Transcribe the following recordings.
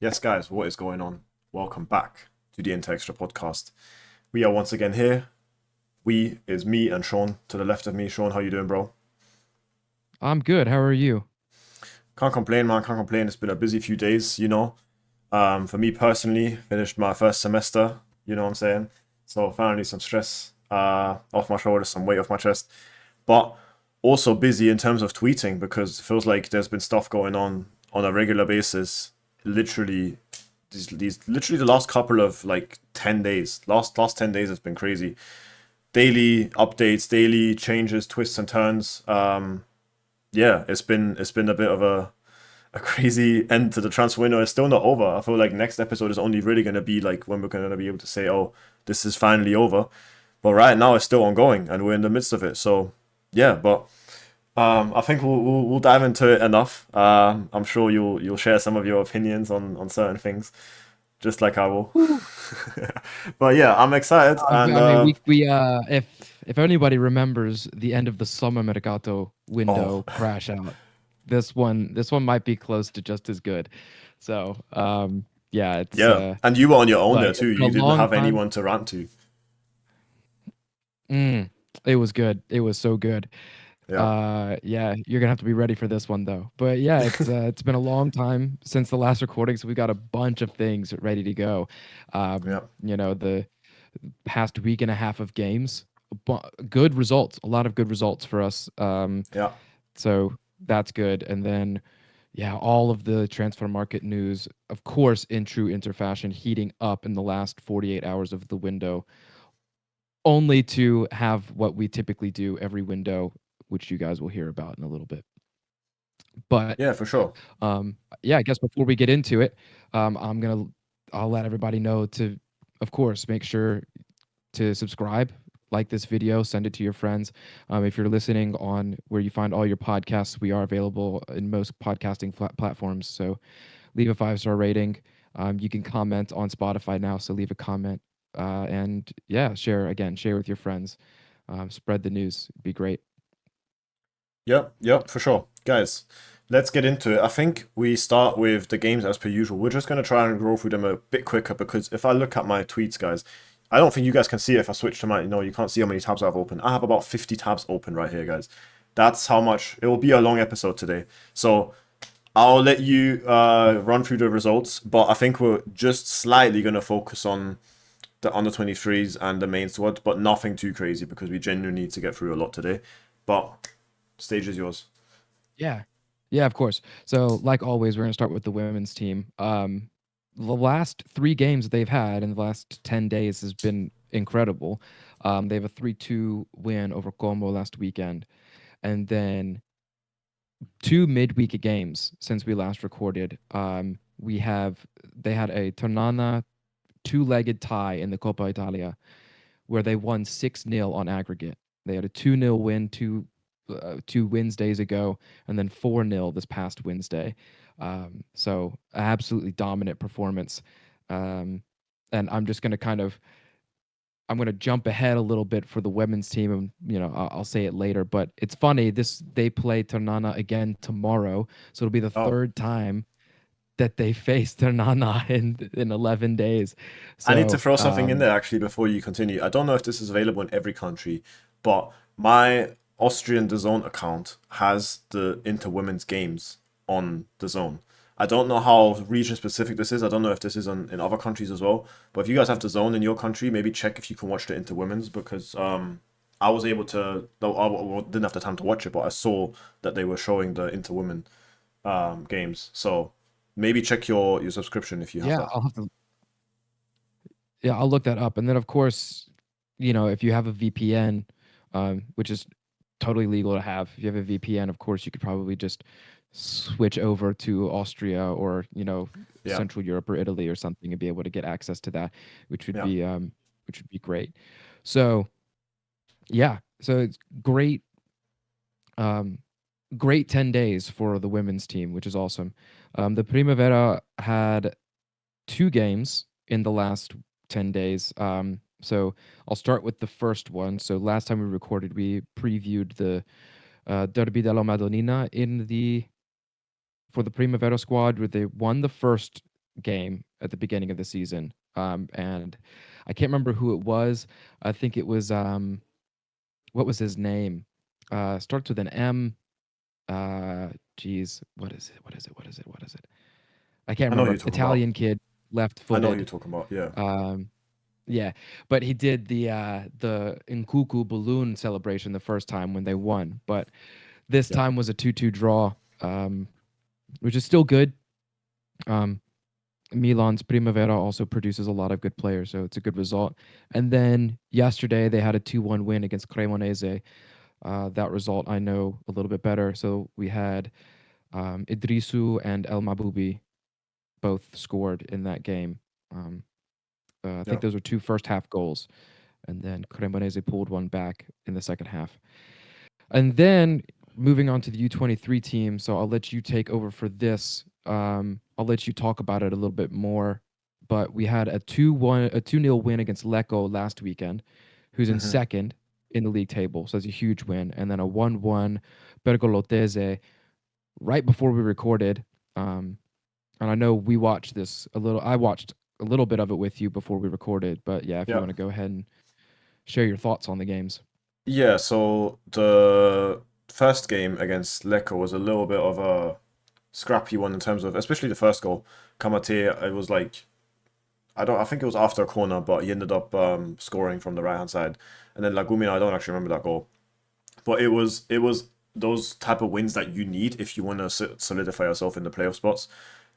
Yes, guys, what is going on? Welcome back to the Inter Xtra podcast. We are once again here. We is me and Sean to the left of me. Sean, how you doing, bro? I'm good. How are you? Can't complain, man. Can't complain. It's been a busy few days, you know. For me personally, finished my first semester. You know what I'm saying? So finally, some stress off my shoulders, some weight off my chest, but also busy in terms of tweeting because it feels like there's been stuff going on a regular basis. Literally, these literally the last couple of like 10 days. Last 10 days has been crazy. Daily updates, daily changes, twists and turns. Yeah, it's been a bit of a crazy end to the transfer window. It's still not over. I feel like next episode is only really going to be like when we're going to be able to say, oh, this is finally over. But right now it's still ongoing and we're in the midst of it. So yeah, but I think we'll dive into it enough. I'm sure you'll share some of your opinions on certain things, just like I will. Woo. But yeah, I'm excited and I mean, we if anybody remembers the end of the summer mercato oh window crash out, this one might be close to just as good. So, yeah, it's yeah, and you were on your own like there too. it's been a You didn't long have time. anyone to rant to. Mm, it was good. It was so good. Yeah, Yeah, you're gonna have to be ready for this one though. But yeah, it's been a long time since the last recording, so we got a bunch of things ready to go. yeah, The past week and a half of games, good results, a lot of good results for us. yeah. So that's good. And then, yeah, all of the transfer market news, of course, in true Inter fashion, heating up in the last 48 hours of the window, only to have what we typically do every window, which you guys will hear about in a little bit. But Yeah, for sure. yeah, I guess before we get into it, I'll let everybody know to, of course, make sure to subscribe, like this video, send it to your friends. If you're listening on where you find all your podcasts, we are available in most podcasting platforms. So leave a 5-star rating. You can comment on Spotify now, so leave a comment. And yeah, share with your friends. Spread the news. It'd be great. Yep, yep, for sure. Guys, let's get into it. I think we start with the games as per usual. We're just going to try and roll through them a bit quicker because if I look at my tweets, guys, I don't think you guys can see it if I switch to my, you can't see how many tabs I've opened. I have about 50 tabs open right here, guys. That's how much, it will be a long episode today. So I'll let you run through the results, but I think we're just slightly going to focus on the under 23s and the main squad, but nothing too crazy because we genuinely need to get through a lot today. But stage is yours. Yeah. Yeah, of course. So, like always, we're going to start with the women's team. The last three games they've had in the last 10 days has been incredible. They have a 3-2 win over Como last weekend. And then two midweek games since we last recorded. They had a Tonana two-legged tie in the Coppa Italia where they won 6-0 on aggregate. They had a 2-0 win two Wednesdays ago, and then 4-0 this past Wednesday. So absolutely dominant performance. Um, and I'm gonna jump ahead a little bit for the women's team, and I'll say it later. But it's funny. They play Ternana again tomorrow, so it'll be the Oh, third time that they face Ternana in 11 days. I need to So throw something in there actually before you continue. I don't know if this is available in every country, but my Austrian DAZN account has the Inter Women's games on DAZN. I don't know how region specific this is. I don't know if this is in other countries as well. But if you guys have DAZN in your country, maybe check if you can watch the Inter Women's because I was able to. Though I didn't have the time to watch it, but I saw that they were showing the Inter Women games. So maybe check your subscription if you have yeah, that. I'll look that up. And then of course, if you have a VPN, which is totally legal to have, if you have a VPN, of course you could probably just switch over to Austria or Yeah. Central Europe or Italy or something and be able to get access to that, which would Yeah. be um, which would be great. So yeah, so it's great. Um, Great 10 days for the women's team, which is awesome. The Primavera had two games in the last 10 days. So I'll start with the first one. So last time we recorded, we previewed the Derby della Madonnina for the Primavera squad, where they won the first game at the beginning of the season. And I can't remember who it was. I think it was what was his name? Starts with an M. Geez, what is it? What is it? What is it? What is it? I can't I know who remember. you're talking about. Italian kid, I know who you're left-footed. talking about. Yeah, Um, yeah, but he did the Nkuku balloon celebration the first time when they won, but this yeah, time was a 2-2 draw, um, which is still good. Um, Milan's Primavera also produces a lot of good players, so it's a good result. And then yesterday they had a 2-1 win against Cremonese. That result I know a little bit better. So we had Idrisu and El Mabubi both scored in that game. Um, I yeah. think those were two first half goals, and then Cremonese pulled one back in the second half. And then moving on to the U23 team, so I'll let you take over for this. I'll let you talk about it a little bit more. But we had a 2-0 win against Lecco last weekend, who's in Hmm. second in the league table. So it's a huge win. And then a 1-1 Pergolotese right before we recorded. And I know we watched this a little. I watched a little bit of it with you before we recorded. But yeah, if you Yeah. want to go ahead and share your thoughts on the games. Yeah, so the first game against Lecco was a little bit of a scrappy one in terms of, especially the first goal. Kamate, it was like I think it was after a corner, but he ended up scoring from the right hand side. And then Lagumina, I don't actually remember that goal, but it was those type of wins that you need if you want to solidify yourself in the playoff spots.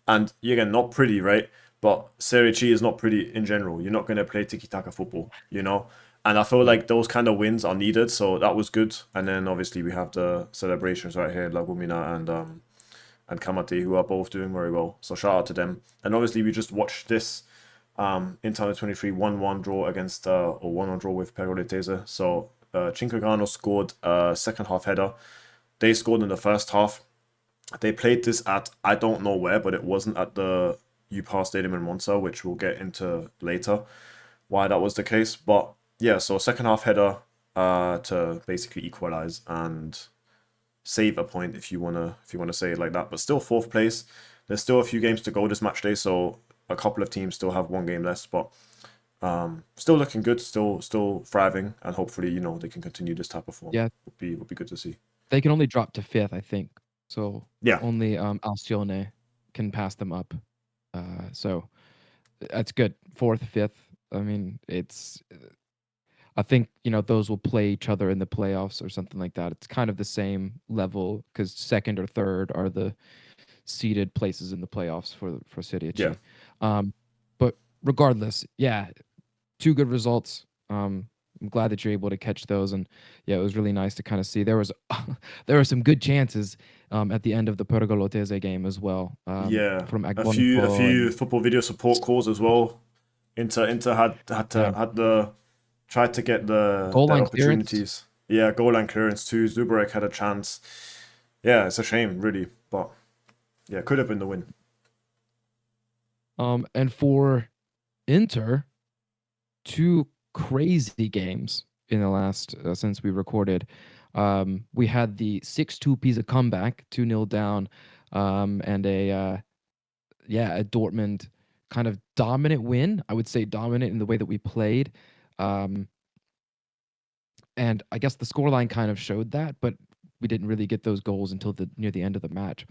And again, not pretty, right? But Serie C is not pretty in general. You're not going to play tiki taka football, you know. And I feel Yeah. like those kind of wins are needed, so that was good. And then obviously we have the celebrations right here, Lagumina and Kamate, who are both doing very well. So shout out to them. And obviously we just watched this Inter 23 1-1 draw against or 1-1 draw with Pergolese. So Cincagano scored a second half header. They scored in the first half. They played this at I don't know where, but it wasn't at the UPass Stadium in Monza, which we'll get into later why that was the case. But yeah, so second half header to basically equalize and save a point if you wanna say it like that. But still fourth place. There's still a few games to go this match day, so a couple of teams still have one game less, but still looking good, still thriving, and hopefully they can continue this type of form. Yeah, Would be good to see. they can only drop to fifth, I think. So Yeah, only Alcione can pass them up. So that's good. Fourth, fifth. I mean, it's. I think those will play each other in the playoffs or something like that. It's kind of the same level because second or third are the seeded places in the playoffs for Serie yeah, C. But regardless, yeah, two good results. I'm glad that you're able to catch those, and yeah, it was really nice to kind of see there was there were some good chances at the end of the Pergolotese game as well yeah. from A few Agbonifo and football video support calls as well. Inter yeah, had the tried to get goal the line clearance. opportunities. Yeah, goal line clearance too. Zubarek had a chance. Yeah, it's a shame, really, but yeah, could have been the win. And for Inter, two crazy games in the last since we recorded. We had the 6-2 Pisa comeback, 2-0 down, and a Dortmund kind of dominant win. I would say dominant in the way that we played. Um, and I guess the scoreline kind of showed that, but we didn't really get those goals until near the end of the match.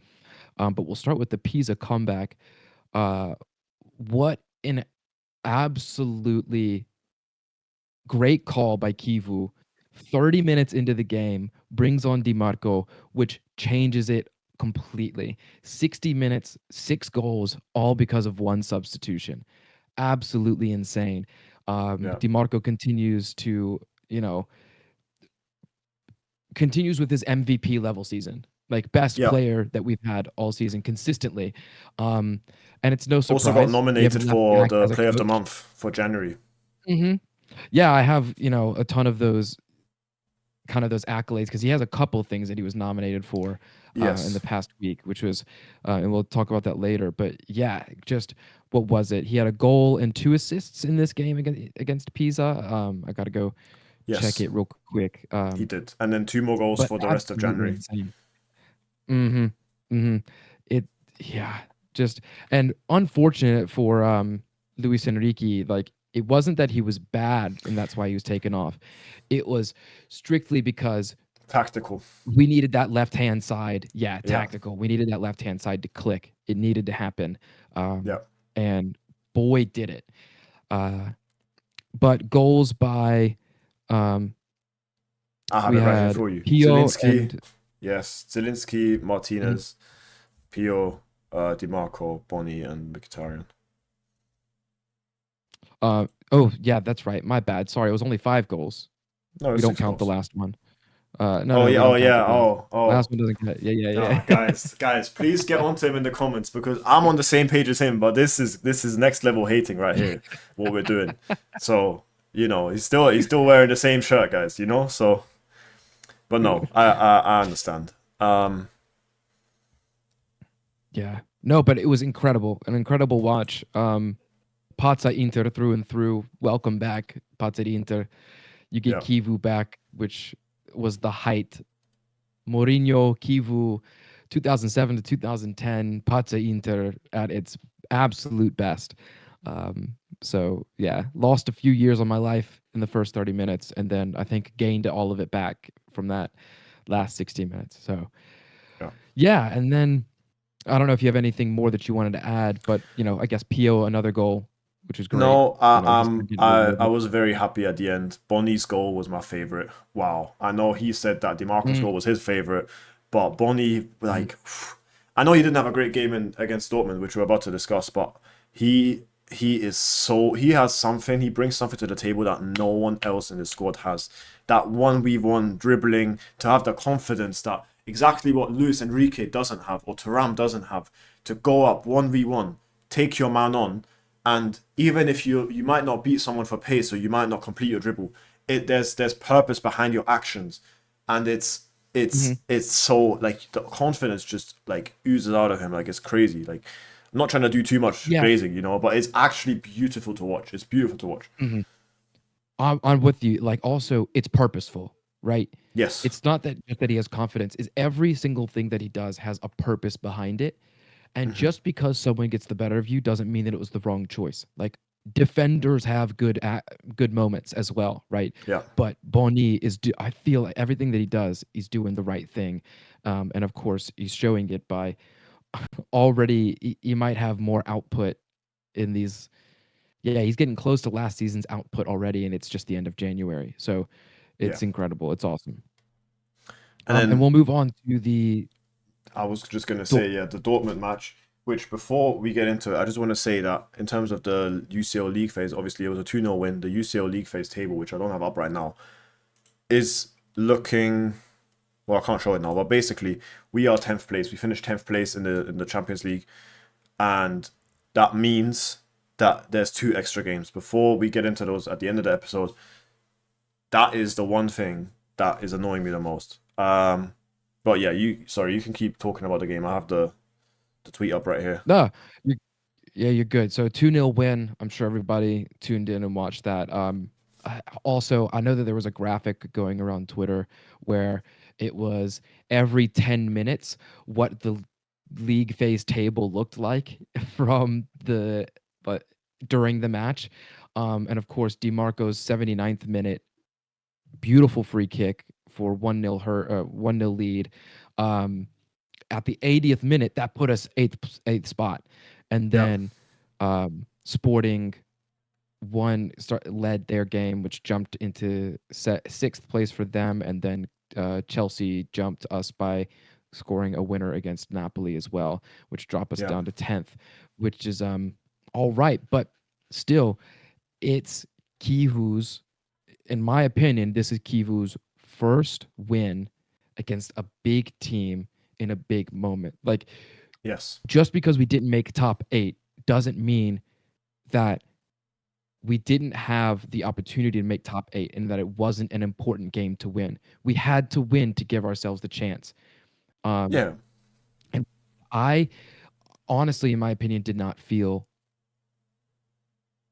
But we'll start with the Pisa comeback. Uh, what an absolutely great call by Kivu. 30 minutes into the game, brings on Dimarco, which changes it completely. 60 minutes, 6 goals, all because of one substitution. Absolutely insane. Yeah, Dimarco you know, continues with his MVP level season, like best yeah. player that we've had all season consistently. Um, and it's no Also got surprise. We have a nominated left for back the as a Player of the coach. Month for January. Hmm. Yeah, I have, a ton of those kind of those accolades because he has a couple things that he was nominated for in the Yes, past week, which was, and we'll talk about that later. But yeah, just what was it? He had a goal and 2 assists in this game against Pisa. I got to go check yes, it real quick. he did, and then two more goals But for the rest of absolutely January. insane. Mm-hmm. Mm-hmm. It, yeah. Just and unfortunate for Luis Enrique, like it wasn't that he was bad and that's why he was taken off. It was strictly because Tactical. we needed that left-hand side. Yeah, Yeah. tactical. We needed that left-hand side to click. It needed to happen. Yeah. And boy did it. Uh but goals by um I have we it right here had for you. Pio Zielinski. and Yes. Zielinski, mhm, Martinez, Pio, Dimarco, Boni, and Mkhitaryan. oh yeah, that's right. My bad. Sorry, it was only 5 goals. No, We it's don't six count the goals. last one. No, Oh no, yeah. we Oh don't count yeah. the last. Oh. Last one doesn't count. Yeah, yeah, Ah, yeah. guys, please get onto him in the comments because I'm on the same page as him. But this is next level hating right here. What we're doing. So he's still wearing the same shirt, guys. So. But no, I understand. Yeah. No, but it was incredible. An incredible watch. Pazza Inter through and through. Welcome back, Pazza Inter. You get Yeah. Kivu back, which was the height. Mourinho, Kivu, 2007 to 2010, Pazza Inter at its absolute best. So yeah, lost a few years of my life in the first 30 minutes, and then I think gained all of it back from that last 60 minutes. So Yeah. yeah, and then I don't know if you have anything more that you wanted to add, but I guess Pio another goal, which is great. No, He's been getting I rewarded. was very happy at the end. Bonnie's goal was my favorite. Wow. I know he said that Dimarco's Mm, goal was his favorite, but Bonnie, mhm. like, I know he didn't have a great game against Dortmund, which we're about to discuss, but he has something. He brings something to the table that no one else in the squad has. That 1v1 dribbling, to have the confidence that exactly what Luis Enrique doesn't have or Thuram doesn't have, to go up 1v1, take your man on, and even if you might not beat someone for pace or you might not complete your dribble, there's purpose behind your actions, and it's so like the confidence just like oozes out of him like it's crazy. Like I'm not trying to do too much Yeah. glazing, but it's actually beautiful to watch. It's beautiful to watch. Mhm. I'm with you. Like, also, it's purposeful, right? Yes. It's not that just that he has confidence. Is every single thing that he does has a purpose behind it. And Hmm. just because someone gets the better of you doesn't mean that it was the wrong choice. Like defenders have good moments as well, right? Yeah. But Boni I feel like everything that he does, he's doing the right thing, and of course, he's showing it by already. He might have more output in these. Yeah, he's getting close to last season's output already, and it's just the end of January. So Yeah. it's incredible. It's awesome. And And then we'll move on to the. I was just gonna Dor- say, yeah, the Dortmund match. Which before we get into it, I just want to say that in terms of the UCL League phase, obviously it was a 2-0 win. The UCL League phase table, which I don't have up right now, is looking well. I can't show it now, but basically we are 10th place. We finished 10th place in the Champions League, and that means that there's 2 extra games. Before we get into those at the end of the episode, that is the one thing that is annoying me the most. But yeah, you can keep talking about the game. I have the tweet up right here. no, you Yeah, you're good. So 2-0 win. I'm sure everybody tuned in and watched that. Also, I know that there was a graphic going around Twitter where it was every 10 minutes what the league phase table looked like from but during the match. And of course, Dimarco's 79th minute beautiful free kick for 1-0 lead. Um, at the 80th minute, that put us eighth spot, and Yeah, then Sporting led their game, which jumped into sixth place for them, and then Chelsea jumped us by scoring a winner against Napoli as well, which dropped us yeah, down to 10th, which is all right, but still, it's Kivu's. In my opinion, this is Kivu's first win against a big team in a big moment. Like, yes, just because we didn't make top 8 doesn't mean that we didn't have the opportunity to make top 8 and that it wasn't an important game to win. We had to win to give ourselves the chance. Um, yeah, and I honestly, in my opinion, did not feel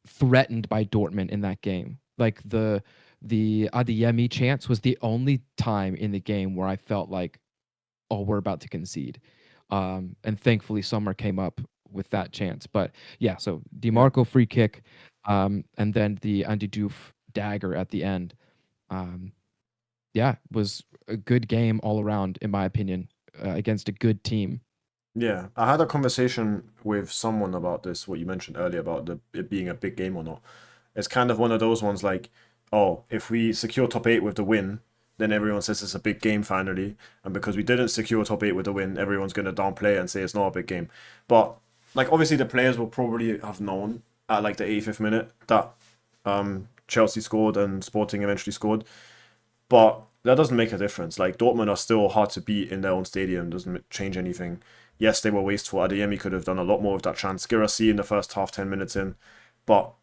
threatened by Dortmund in that game. Like the Adeyemi chance was the only time in the game where I felt like, oh, we're about to concede. And thankfully, Sommer came up with that chance. But yeah, so Yeah. Dimarco free kick, and then the Andy Diouf dagger at the end. Um, yeah, was a good game all around, in my opinion, against a good team. Yeah, I had a conversation with someone about this, what you mentioned earlier about it being a big game or not. It's kind of one of those ones like, oh, if we secure top eight with the win, then everyone says it's a big game finally. And because we didn't secure top eight with the win, everyone's going to downplay it and say it's not a big game. But, like, obviously the players will probably have known at, like, the 85th minute that Chelsea scored and Sporting eventually scored. But that doesn't make a difference. Like, Dortmund are still hard to beat in their own stadium, doesn't change anything. Yes, they were wasteful. Adeyemi could have done a lot more with that chance. Girassi in the first half, 10 minutes in. But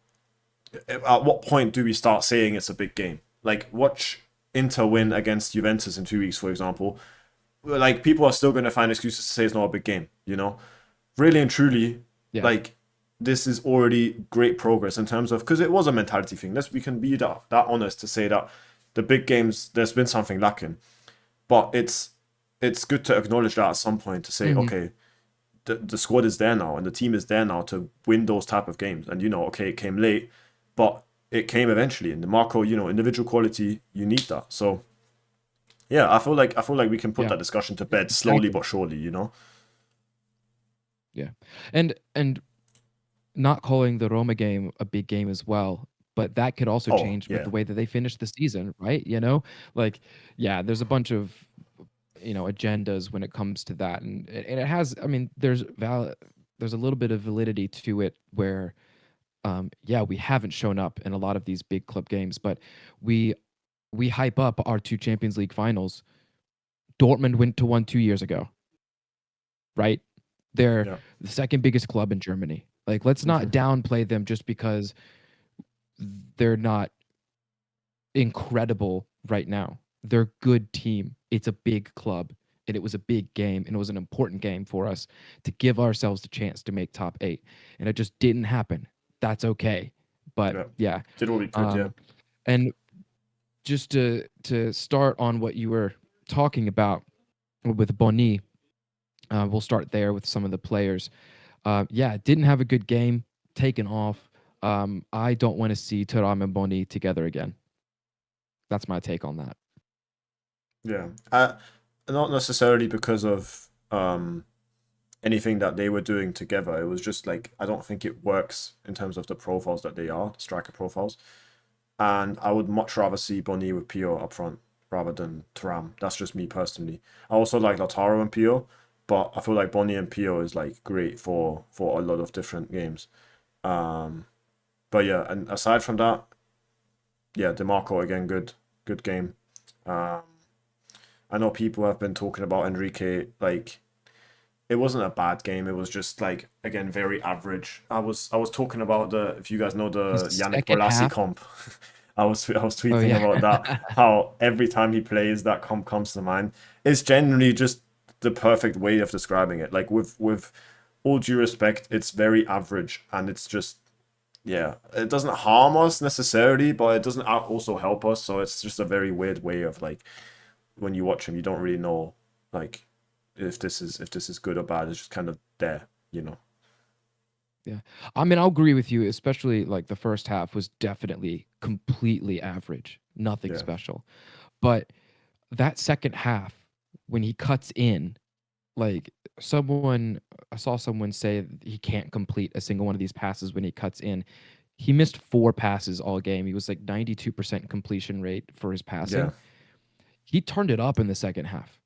at what point do we start saying it's a big game? Like, watch Inter win against Juventus in 2 weeks, for example. Like, people are still going to find excuses to say it's not a big game, you know? Really and truly, Yeah. like, this is already great progress in terms of, because it was a mentality thing. We can be that honest to say that the big games, there's been something lacking. But it's good to acknowledge that at some point to say, Hmm. okay, the squad is there now and the team is there now to win those type of games. And okay, it came late, but it came eventually. And the Marco, individual quality, you need that. So yeah, I feel like we can put Yeah. that discussion to bed slowly Exactly. but surely. Yeah. And not calling the Roma game a big game as well, but that could also Oh change with yeah, the way that they finish the season, right? You know? Like, yeah, there's a bunch of agendas when it comes to that, and it has. I mean, there's a little bit of validity to it where, yeah, we haven't shown up in a lot of these big club games, but we we hype up our two Champions League finals. Dortmund went to one 2 years ago, right? They're yeah, the second biggest club in Germany. Like, let's not hmm downplay them just because they're not incredible right now. They're a good team. It's a big club, and it was a big game, and it was an important game for us to give ourselves the chance to make top eight, and it just didn't happen. That's okay, but yeah. yeah, Did what we could, yeah, um, and just to start on what you were talking about with Boni, we'll start there with some of the players. Yeah, didn't have a good game, taken off. I don't want to see Thuram and Boni together again. That's my take on that. yeah. Not necessarily because of anything that they were doing together. It was just like I don't think it works in terms of the profiles that they are, the striker profiles. And I would much rather see Boni with Pio up front rather than Thuram. That's just me personally. I also like Lautaro and Pio, but I feel like Boni and Pio is like great for a lot of different games. Um, but yeah, and aside from that, yeah, Dimarco again, good game. Um, I know people have been talking about Enrique like it wasn't a bad game. It was just like again very average. I was talking about the if you guys know The the Yannick second Bolasie half. comp. I was Oh tweeting yeah. about that. How every time he plays that comp comes to mind. It's generally just the perfect way of describing it. Like with all due respect, it's very average and it's just yeah. It doesn't harm us necessarily, but it doesn't also help us. So it's just a very weird way of like when you watch him, you don't really know like if this is good or bad. It's just kind of there. Yeah. I mean, I'll agree with you, especially like the first half was definitely completely average, nothing Yeah, special. But that second half, when he cuts in, like I saw someone say he can't complete a single one of these passes when he cuts in. He missed four passes all game. He was like 92% completion rate for his yeah, passing. He turned it up in the second half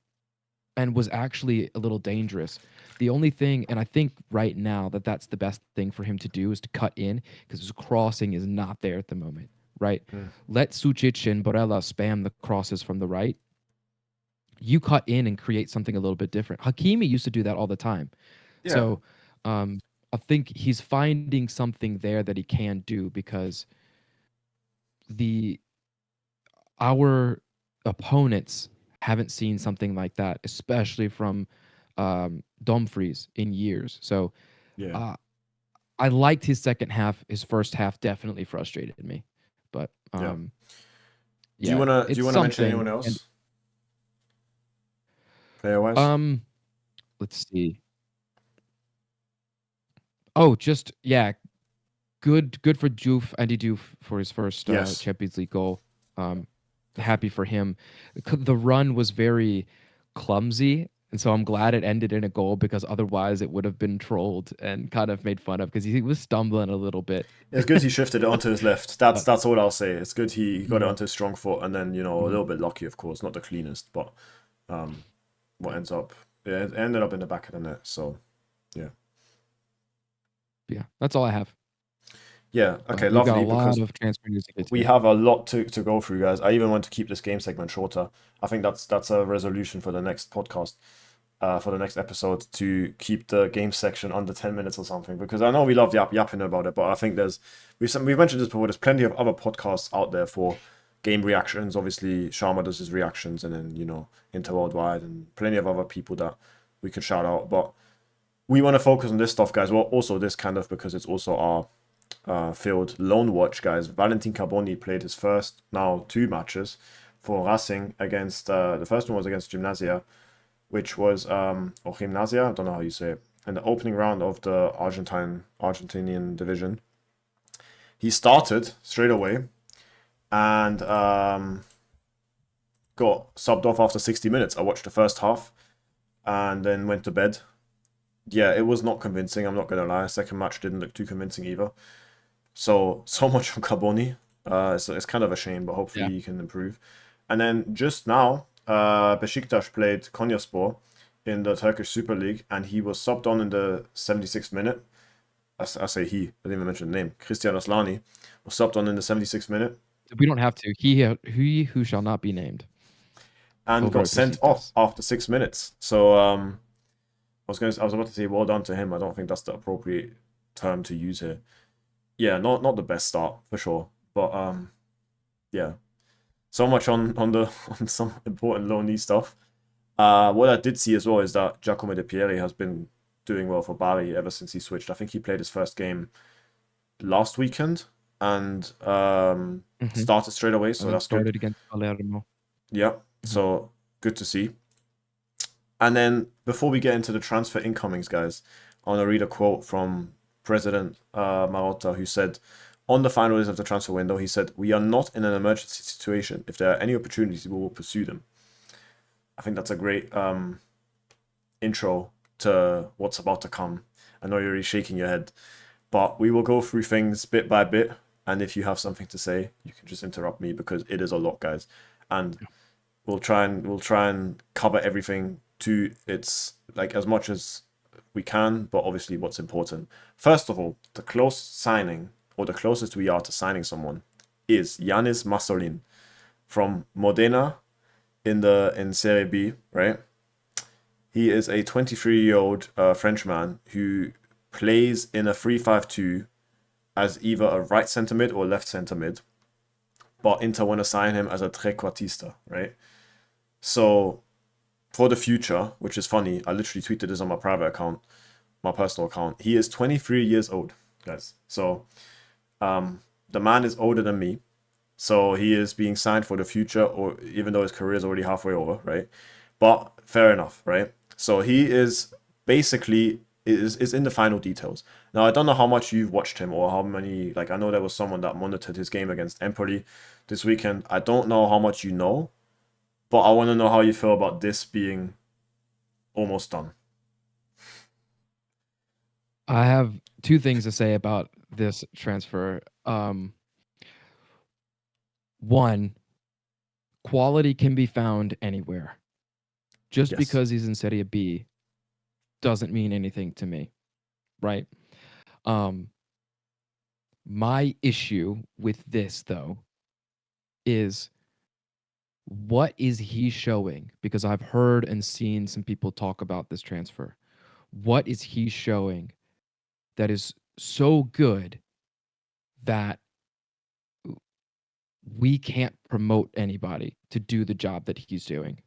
and was actually a little dangerous. The only thing, and I think right now that that's the best thing for him to do is to cut in because his crossing is not there at the moment, right? mm, Let Sucic and Borella spam the crosses from the right. You cut in and create something a little bit different. Hakimi used to do that all the time. yeah, So I think he's finding something there that he can do because the our opponents haven't seen something like that, especially from Dumfries in years. So yeah, uh, I liked his second half. His first half definitely frustrated me, but yeah. Do you yeah, wanna do you it's wanna mention something. anyone And else player wise? um, let's see. Oh, just yeah, good for Andy Diouf for his first Yes. Champions League goal. Happy for him. The run was very clumsy, and so I'm glad it ended in a goal because otherwise it would have been trolled and kind of made fun of because he was stumbling a little bit. It's good he shifted it onto his left. Uh, That's all I'll say. It's good he got it mhm, onto his strong foot, and then a mhm. little bit lucky, of course, not the cleanest, but um, what ends up it ended up in the back of the net. So yeah, Yeah, that's all I have. yeah. Okay, But we've got a lovely. lot Because of transfer news to get we to. have a lot to go through, guys. I even want to keep this game segment shorter. I think that's a resolution for the next podcast. For the next episode to keep the game section under 10 minutes or something, because I know we love yapping about it, but I think we've mentioned this before, there's plenty of other podcasts out there for game reactions. Obviously Sharma does his reactions, and then Inter Worldwide, and plenty of other people that we could shout out, but we want to focus on this stuff, guys. Well, also this kind of because it's also our field loan watch, guys. Valentin Carboni played his first now 2 matches for Racing against the first one was against Gimnasia, which was or Gimnasia, I don't know how you say it, in the opening round of the Argentinian division. He started straight away and got subbed off after 60 minutes. I watched the first half and then went to bed. Yeah, it was not convincing, I'm not going to lie. Second match didn't look too convincing either. So much for Carboni. It's kind of a shame, but Yeah. hopefully he can improve. And then just now, Besiktas played Konyaspor in the Turkish Super League, and he was subbed on in the 76th minute. I say he, I didn't even mention the name. Christian Aslani was subbed on in the 76th minute We don't have to. He who shall not be named and over got at sent off Besiktas. after 6 minutes. So I was about to say well done to him. I don't think that's the appropriate term to use here. Yeah, not the best start for sure, but yeah. So much on the on some important loanee stuff. What I did see as well is that Giacomo De Pieri has been doing well for Bari ever since he switched. I think he played his first game last weekend and Mhm. started straight away, And so then that's good. started against Palermo. Yeah, Mhm. so good to see. And then before we get into the transfer incomings, guys, I want to read a quote from President Marotta, who said, on the final days of the transfer window, he said, "We are not in an emergency situation. If there are any opportunities, we will pursue them." I think that's a great intro to what's about to come. I know you're already shaking your head, but we will go through things bit by bit. And if you have something to say, you can just interrupt me because it is a lot, guys. And we'll try and cover everything to its like as much as we can, but obviously what's important. First of all, the closest signing or the closest we are to signing someone is Yanis Masolin from Modena in Serie B, right? He is a 23-year-old Frenchman who plays in a 3-5-2 as either a right centre mid or left centre mid, but Inter want to sign him as a trequartista, right? So for the future, which is funny, I literally tweeted this on my private account, my personal account. He is 23 years old, guys. So the man is older than me. So he is being signed for the future, or even though his career is already halfway over, right? But fair enough, right? So he is basically is in the final details. Now I don't know how much you've watched him or how many I know there was someone that monitored his game against Empoli this weekend. I don't know how much you know, but I want to know how you feel about this being almost done. I have two things to say about this transfer. One, quality can be found anywhere. Just Yes. because he's in Serie B doesn't mean anything to me, right? Um, my issue with this though is what is he showing? Because I've heard and seen some people talk about this transfer. What is he showing that is so good that we can't promote anybody to do the job that he's doing?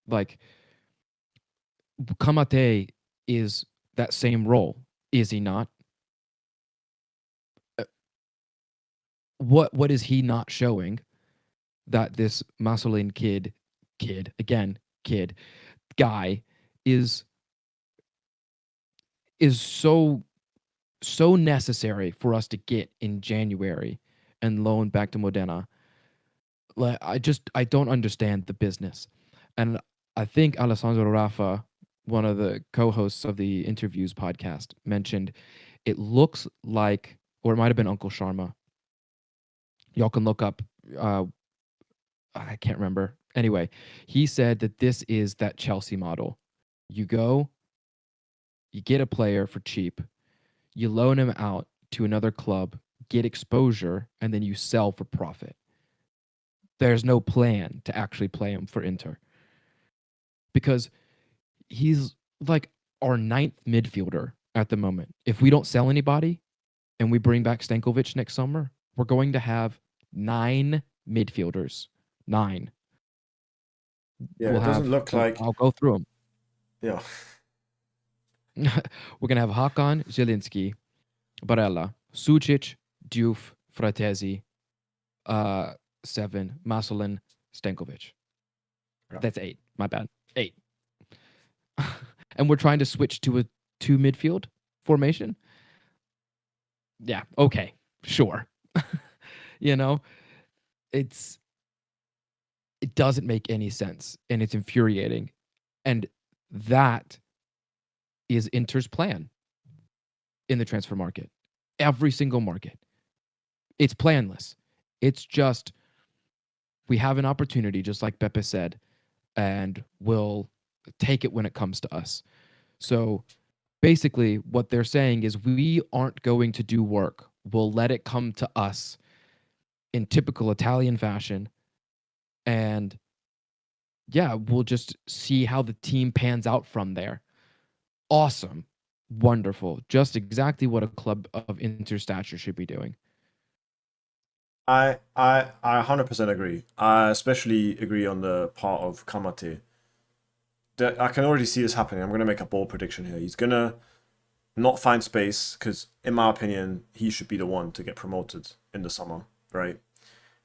Like Kamate is that same role, is he not? Uh, what is he not showing that this Masolin kid again, kid guy is is so necessary for us to get in January and loan back to Modena. Like I don't understand the business. And I think Alessandro Rafa, one of the co-hosts of the Interviews podcast, mentioned it looks like, or it might have been Uncle Sharma. Y'all can look up. I can't remember. Anyway, he said that this is that Chelsea model. You go, you get a player for cheap, you loan him out to another club, get exposure, and then you sell for profit. There's no plan to actually play him for Inter because he's like our ninth midfielder at the moment. If we don't sell anybody and we bring back Stankovic next summer, we're going to have 9 midfielders. 9. Yeah, it doesn't look like. I'll go through them. Yeah. We're going to have Hakan, Zielinski, Barella, Sucic, Diouf, Fratesi, 7, Masolin, Stankovic. Yeah. That's 8. My bad. 8. And we're trying to switch to a 2 midfield formation. Yeah, okay. Sure. You know, it doesn't make any sense and it's infuriating. And that is Inter's plan in the transfer market. Every single market. It's planless. It's just we have an opportunity, just like Pepe said, and we'll take it when it comes to us. So basically, what they're saying is we aren't going to do work. We'll let it come to us in typical Italian fashion. And yeah, we'll just see how the team pans out from there. Awesome. Wonderful. Just exactly what a club of Inter stature should be doing. I 100% agree. I especially agree on the part of Kamate. I can already see this happening. I'm going to make a bold prediction here. He's going to not find space because, in my opinion, he should be the one to get promoted in the summer, right?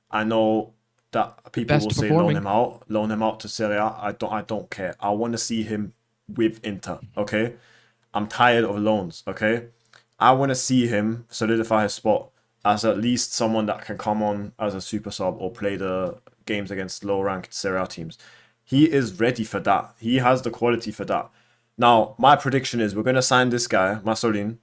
I know that people Best will say performing. loan him out to Serie A. I don't care. I want to see him with Inter, okay? I'm tired of loans, okay? I want to see him solidify his spot as at least someone that can come on as a super sub or play the games against low-ranked Serie A teams. He is ready for that. He has the quality for that. Now, my prediction is we're going to sign this guy, Masolin,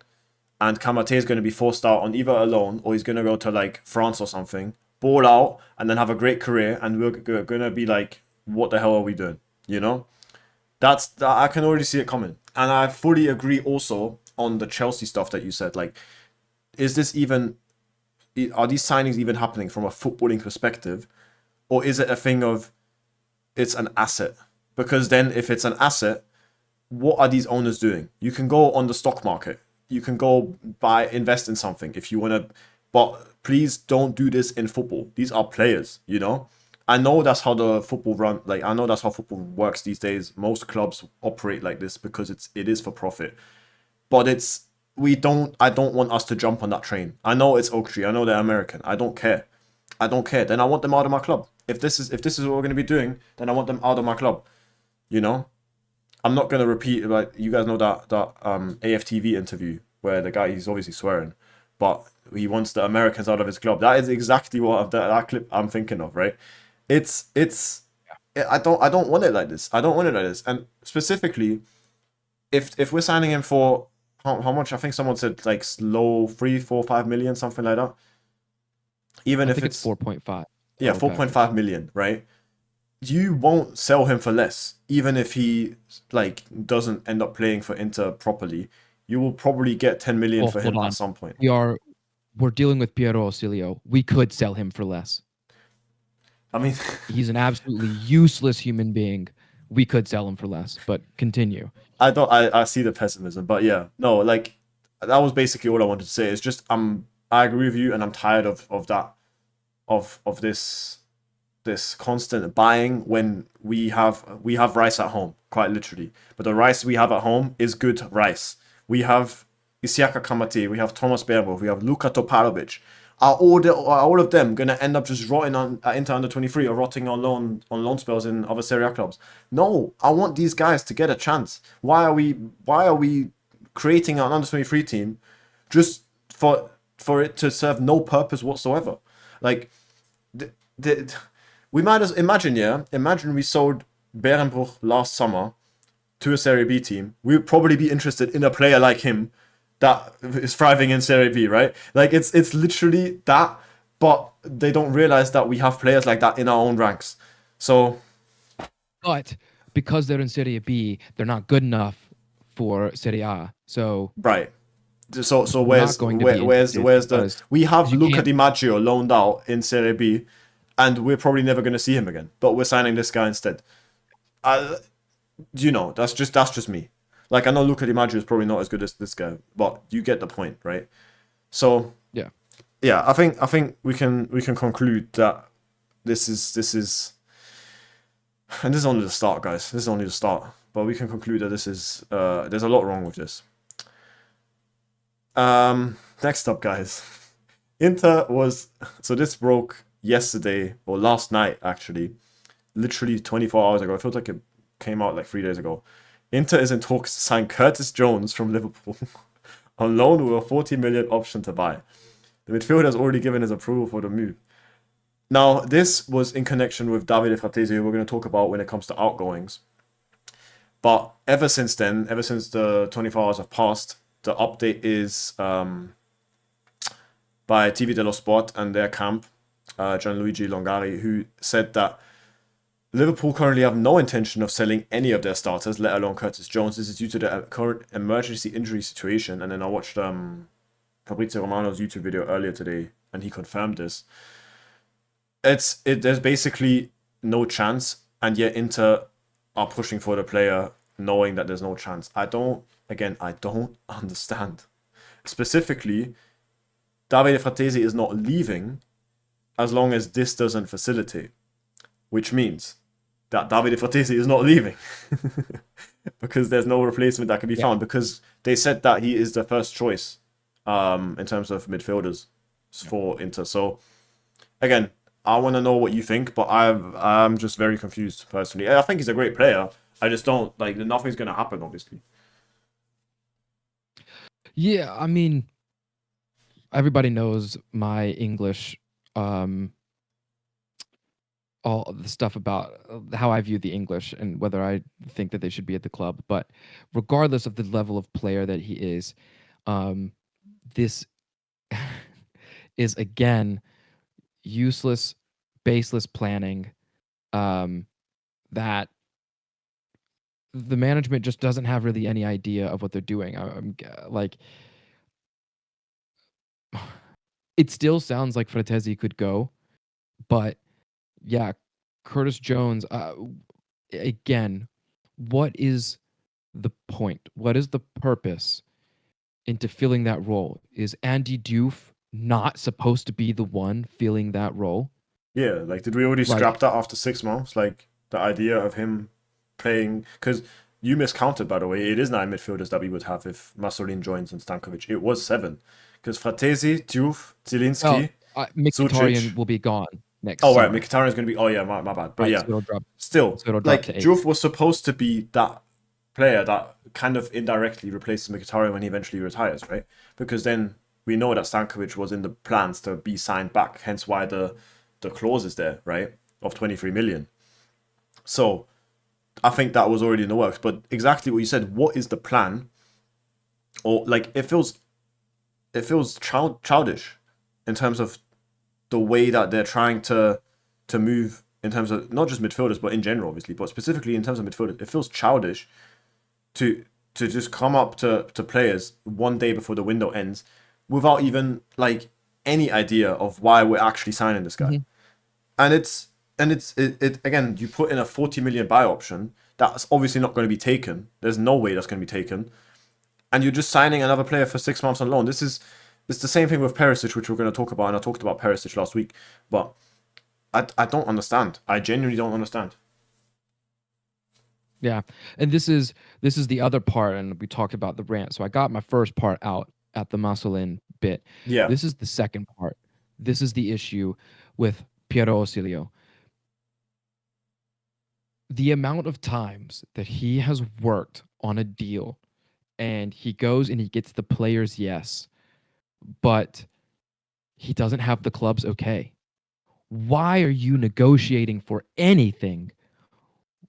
and Kamate is going to be forced out on either a loan or he's going to go to like France or something, ball out, and then have a great career. And we're going to be like, what the hell are we doing? You know? I can already see it coming. And I fully agree also on the Chelsea stuff that you said. Like, is this even, are these signings even happening from a footballing perspective? Or is it a thing of it's an asset? Because then if it's an asset, what are these owners doing? You can go on the stock market. You can go invest in something if you want to. But please don't do this in football. These are players, you know? I know that's how the football run. Like, I know that's how football works these days. Most clubs operate like this because it is for profit. But I don't want us to jump on that train. I know it's Oak Tree. I know they're American. I don't care. I don't care. Then I want them out of my club. If this is what we're going to be doing, then I want them out of my club. You know? I'm not going to repeat, like, you guys know that AFTV interview where the guy, he's obviously swearing, but he wants the Americans out of his club. That is exactly what that clip I'm thinking of, right? I don't want it like this. I don't want it like this. And specifically, if we're signing him for how much? I think someone said like low 3, 4, 5 million, something like that. Even I if think it's 4.5. Yeah, 4.5 million, right? You won't sell him for less, even if he like doesn't end up playing for Inter properly. You will probably get 10 million Well, for hold him on. at some point. We're dealing with Piero Ausilio. We could sell him for less. I mean, He's an absolutely useless human being. We could sell him for less, but continue. I see the pessimism, but yeah, no, like that was basically all I wanted to say. It's just I agree with you, and I'm tired of that of this constant buying when we have rice at home, quite literally. But the rice we have at home is good rice. We have Isiaka Kamate, we have Thomas Berbo, we have Luka Toparovic. Are all of them gonna end up just rotting on at Inter under 23 or rotting on loan spells in other Serie A clubs? No, I want these guys to get a chance. Why are we creating an under 23 team just for it to serve no purpose whatsoever. Like, we might as imagine we sold Berenbruch last summer to a Serie B team. We would probably be interested in a player like him that is thriving in Serie B, right? Like, it's literally that, but they don't realize that we have players like that in our own ranks. So, But because they're in Serie B, they're not good enough for Serie A. So right. So we're not going to be where's interested the we have Luca Di Maggio loaned out in Serie B, and we're probably never going to see him again. But we're signing this guy instead. That's just me. Like, I know Luca Di Maggio is probably not as good as this guy, but you get the point, right? So yeah, I think we can conclude that this is and this is only the start, guys. This is only the start, but we can conclude that this is there's a lot wrong with this. Next up, guys. Inter was so this broke yesterday or last night, actually, literally 24 hours ago. I felt like it came out like 3 days ago. Inter is in talks to sign Curtis Jones from Liverpool on loan with a 40 million option to buy. The midfielder has already given his approval for the move. Now, this was in connection with Davide Fratesi, who we're going to talk about when it comes to outgoings. But ever since then, ever since the 24 hours have passed, the update is by TV dello Sport and their camp, Gianluigi Longari, who said that Liverpool currently have no intention of selling any of their starters, let alone Curtis Jones. This is due to the current emergency injury situation. And then I watched Fabrizio Romano's YouTube video earlier today, and he confirmed this. There's basically no chance, and yet Inter are pushing for the player, knowing that there's no chance. I don't understand. Specifically, Davide Fratesi is not leaving as long as this doesn't facilitate, which means that Davide Fratesi is not leaving because there's no replacement that can be found, because they said that he is the first choice in terms of midfielders for Inter. So again, I want to know what you think, but I'm just very confused personally. I think he's a great player. I just don't like, nothing's going to happen, obviously. Yeah, I mean, everybody knows my English, all the stuff about how I view the English and whether I think that they should be at the club. But regardless of the level of player that he is, this is again useless, baseless planning that the management just doesn't have really any idea of what they're doing. I'm like, it still sounds like Fratesi could go, but yeah, Curtis Jones. Again, what is the point? What is the purpose into filling that role? Is Andy Diouf not supposed to be the one filling that role? Yeah, like, did we already scrap that after 6 months? Like, the idea of him playing, because you miscounted, by the way. It is 9 midfielders that we would have if Masolin joins and Stankovic. It was 7, because Fratesi, Diouf, Zielinski, Mkhitaryan will be gone next Oh, summer. right, Mkhitaryan's going to be... Oh, yeah, my bad. But Right, yeah, so it'll drop, still, so it'll drop like, to 8. Diouf was supposed to be that player that kind of indirectly replaces Mkhitaryan when he eventually retires, right? Because then we know that Stankovic was in the plans to be signed back, hence why the clause is there, right, of 23 million. So I think that was already in the works. But exactly what you said, what is the plan? Or, like, it feels childish in terms of the way that they're trying to move in terms of not just midfielders, but in general, obviously, but specifically in terms of midfielders. It feels childish to just come up to players one day before the window ends without even like any idea of why we're actually signing this guy. And it's again, you put in a 40 million buy option that's obviously not going to be taken. There's no way that's going to be taken. And you're just signing another player for 6 months on loan. It's the same thing with Perisic, which we're going to talk about, and I talked about Perisic last week. But I don't understand. I genuinely don't understand. Yeah, and this is the other part, and we talked about the rant. So I got my first part out at the Masolin bit. Yeah. This is the second part. This is the issue with Piero Ausilio. The amount of times that he has worked on a deal and he goes and he gets the players yes, but he doesn't have the club's okay. Why are you negotiating for anything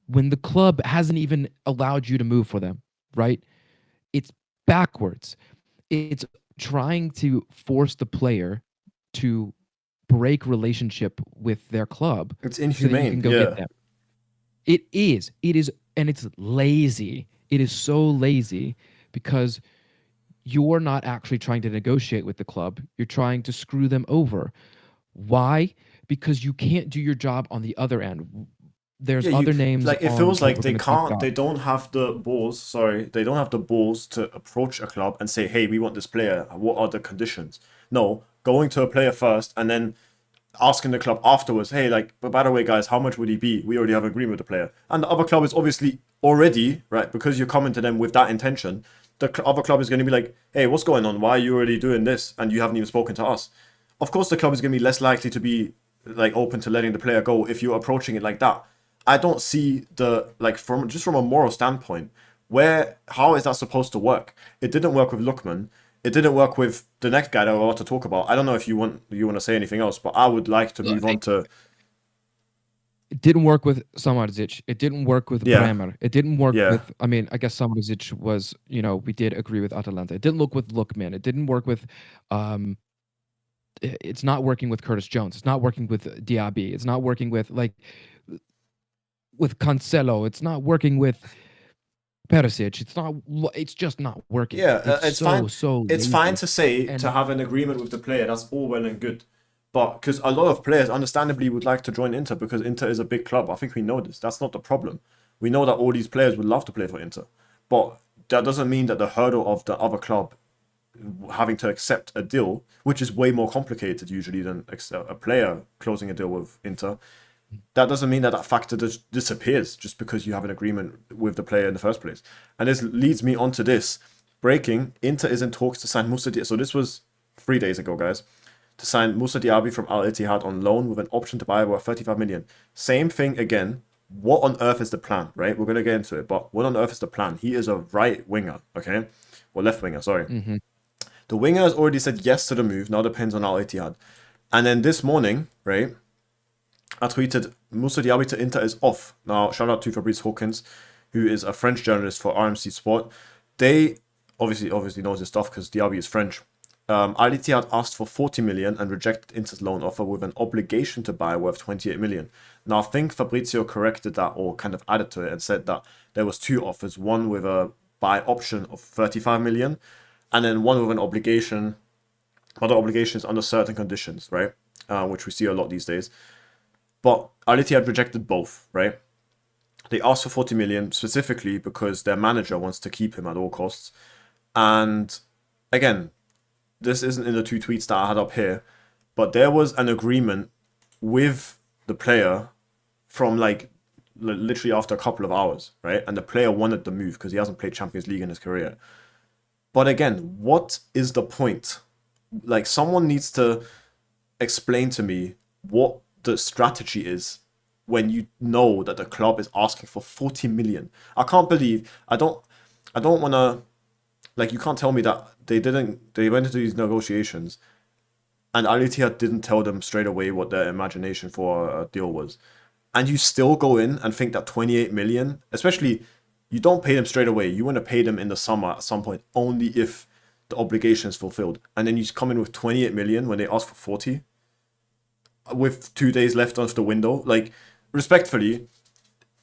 when the club hasn't even allowed you to move for them, right? It's backwards. It's trying to force the player to break relationship with their club It's so that you inhumane. can go get Yeah. them. It is. It is, and it's lazy. It is so lazy because you're not actually trying to negotiate with the club. You're trying to screw them over. Why? Because you can't do your job on the other end. There's Yeah, you other names like it on feels what like we're going to talk about. they don't have the balls, sorry, they don't have the balls to approach a club and say, "Hey, we want this player. What are the conditions?" No, going to a player first and then asking the club afterwards, "Hey, like, but by the way, guys, how much would he be? We already have an agreement with the player." And the other club is obviously already, right, because you're coming to them with that intention, the other club is going to be like, "Hey, what's going on? Why are you already doing this and you haven't even spoken to us?" Of course, the club is going to be less likely to be like open to letting the player go if you're approaching it like that. I don't see the like from a moral standpoint where how is that supposed to work? It didn't work with Lookman. It didn't work with the next guy that we're about to talk about. I don't know if you want to say anything else, but I would like to move on to It didn't work with Samardzic. It didn't work with yeah, Bremer. It didn't work yeah, with. I mean, I guess Samardzic was. We did agree with Atalanta. It didn't look with Lookman. It didn't work with. Um, it's not working with Curtis Jones. It's not working with Diaby. It's not working with Cancelo. It's not working with Perisic. It's not. It's just not working. yeah. It's It's fine. so It's fine lazy. to say to And have an agreement with the player. That's all well and good, but because a lot of players understandably would like to join Inter because Inter is a big club. I think we know this. That's not the problem. We know that all these players would love to play for Inter, but that doesn't mean that the hurdle of the other club having to accept a deal, which is way more complicated usually than a player closing a deal with Inter. That doesn't mean that that factor just disappears just because you have an agreement with the player in the first place. And this leads me on to this. Breaking, Inter is in talks to sign Moussa Diaby. So this was 3 days ago, guys. To sign Moussa Diaby from Al Ittihad on loan with an option to buy worth 35 million. Same thing again. What on earth is the plan, right? We're going to get into it, but what on earth is the plan? He is a right winger, okay? Or left winger, sorry. mhm. The winger has already said yes to the move. Now depends on Al Ittihad. And then this morning, right, I tweeted Moussa Diaby to Inter is off. Now, shout out to Fabrice Hawkins, who is a French journalist for RMC Sport. They obviously knows his stuff because Diaby is French. Al Ittihad asked for 40 million and rejected Inter's loan offer with an obligation to buy worth 28 million. Now, I think Fabrizio corrected that or kind of added to it and said that there was two offers, one with a buy option of 35 million and then one with an obligation, other obligations under certain conditions, right? Which we see a lot these days. But Al Ittihad rejected both, right? They asked for 40 million specifically because their manager wants to keep him at all costs. And again, this isn't in the two tweets that I had up here, but there was an agreement with the player from like literally after a couple of hours, right? And the player wanted the move because he hasn't played Champions League in his career. But again, what is the point? Like, someone needs to explain to me what the strategy is when you know that the club is asking for 40 million. I can't believe I don't want to like you can't tell me that they went into these negotiations and Al Ittihad didn't tell them straight away what their imagination for a deal was. And you still go in and think that 28 million, especially you don't pay them straight away. You want to pay them in the summer at some point only if the obligation is fulfilled. And then you come in with 28 million when they ask for 40 with 2 days left of the window. Like, respectfully,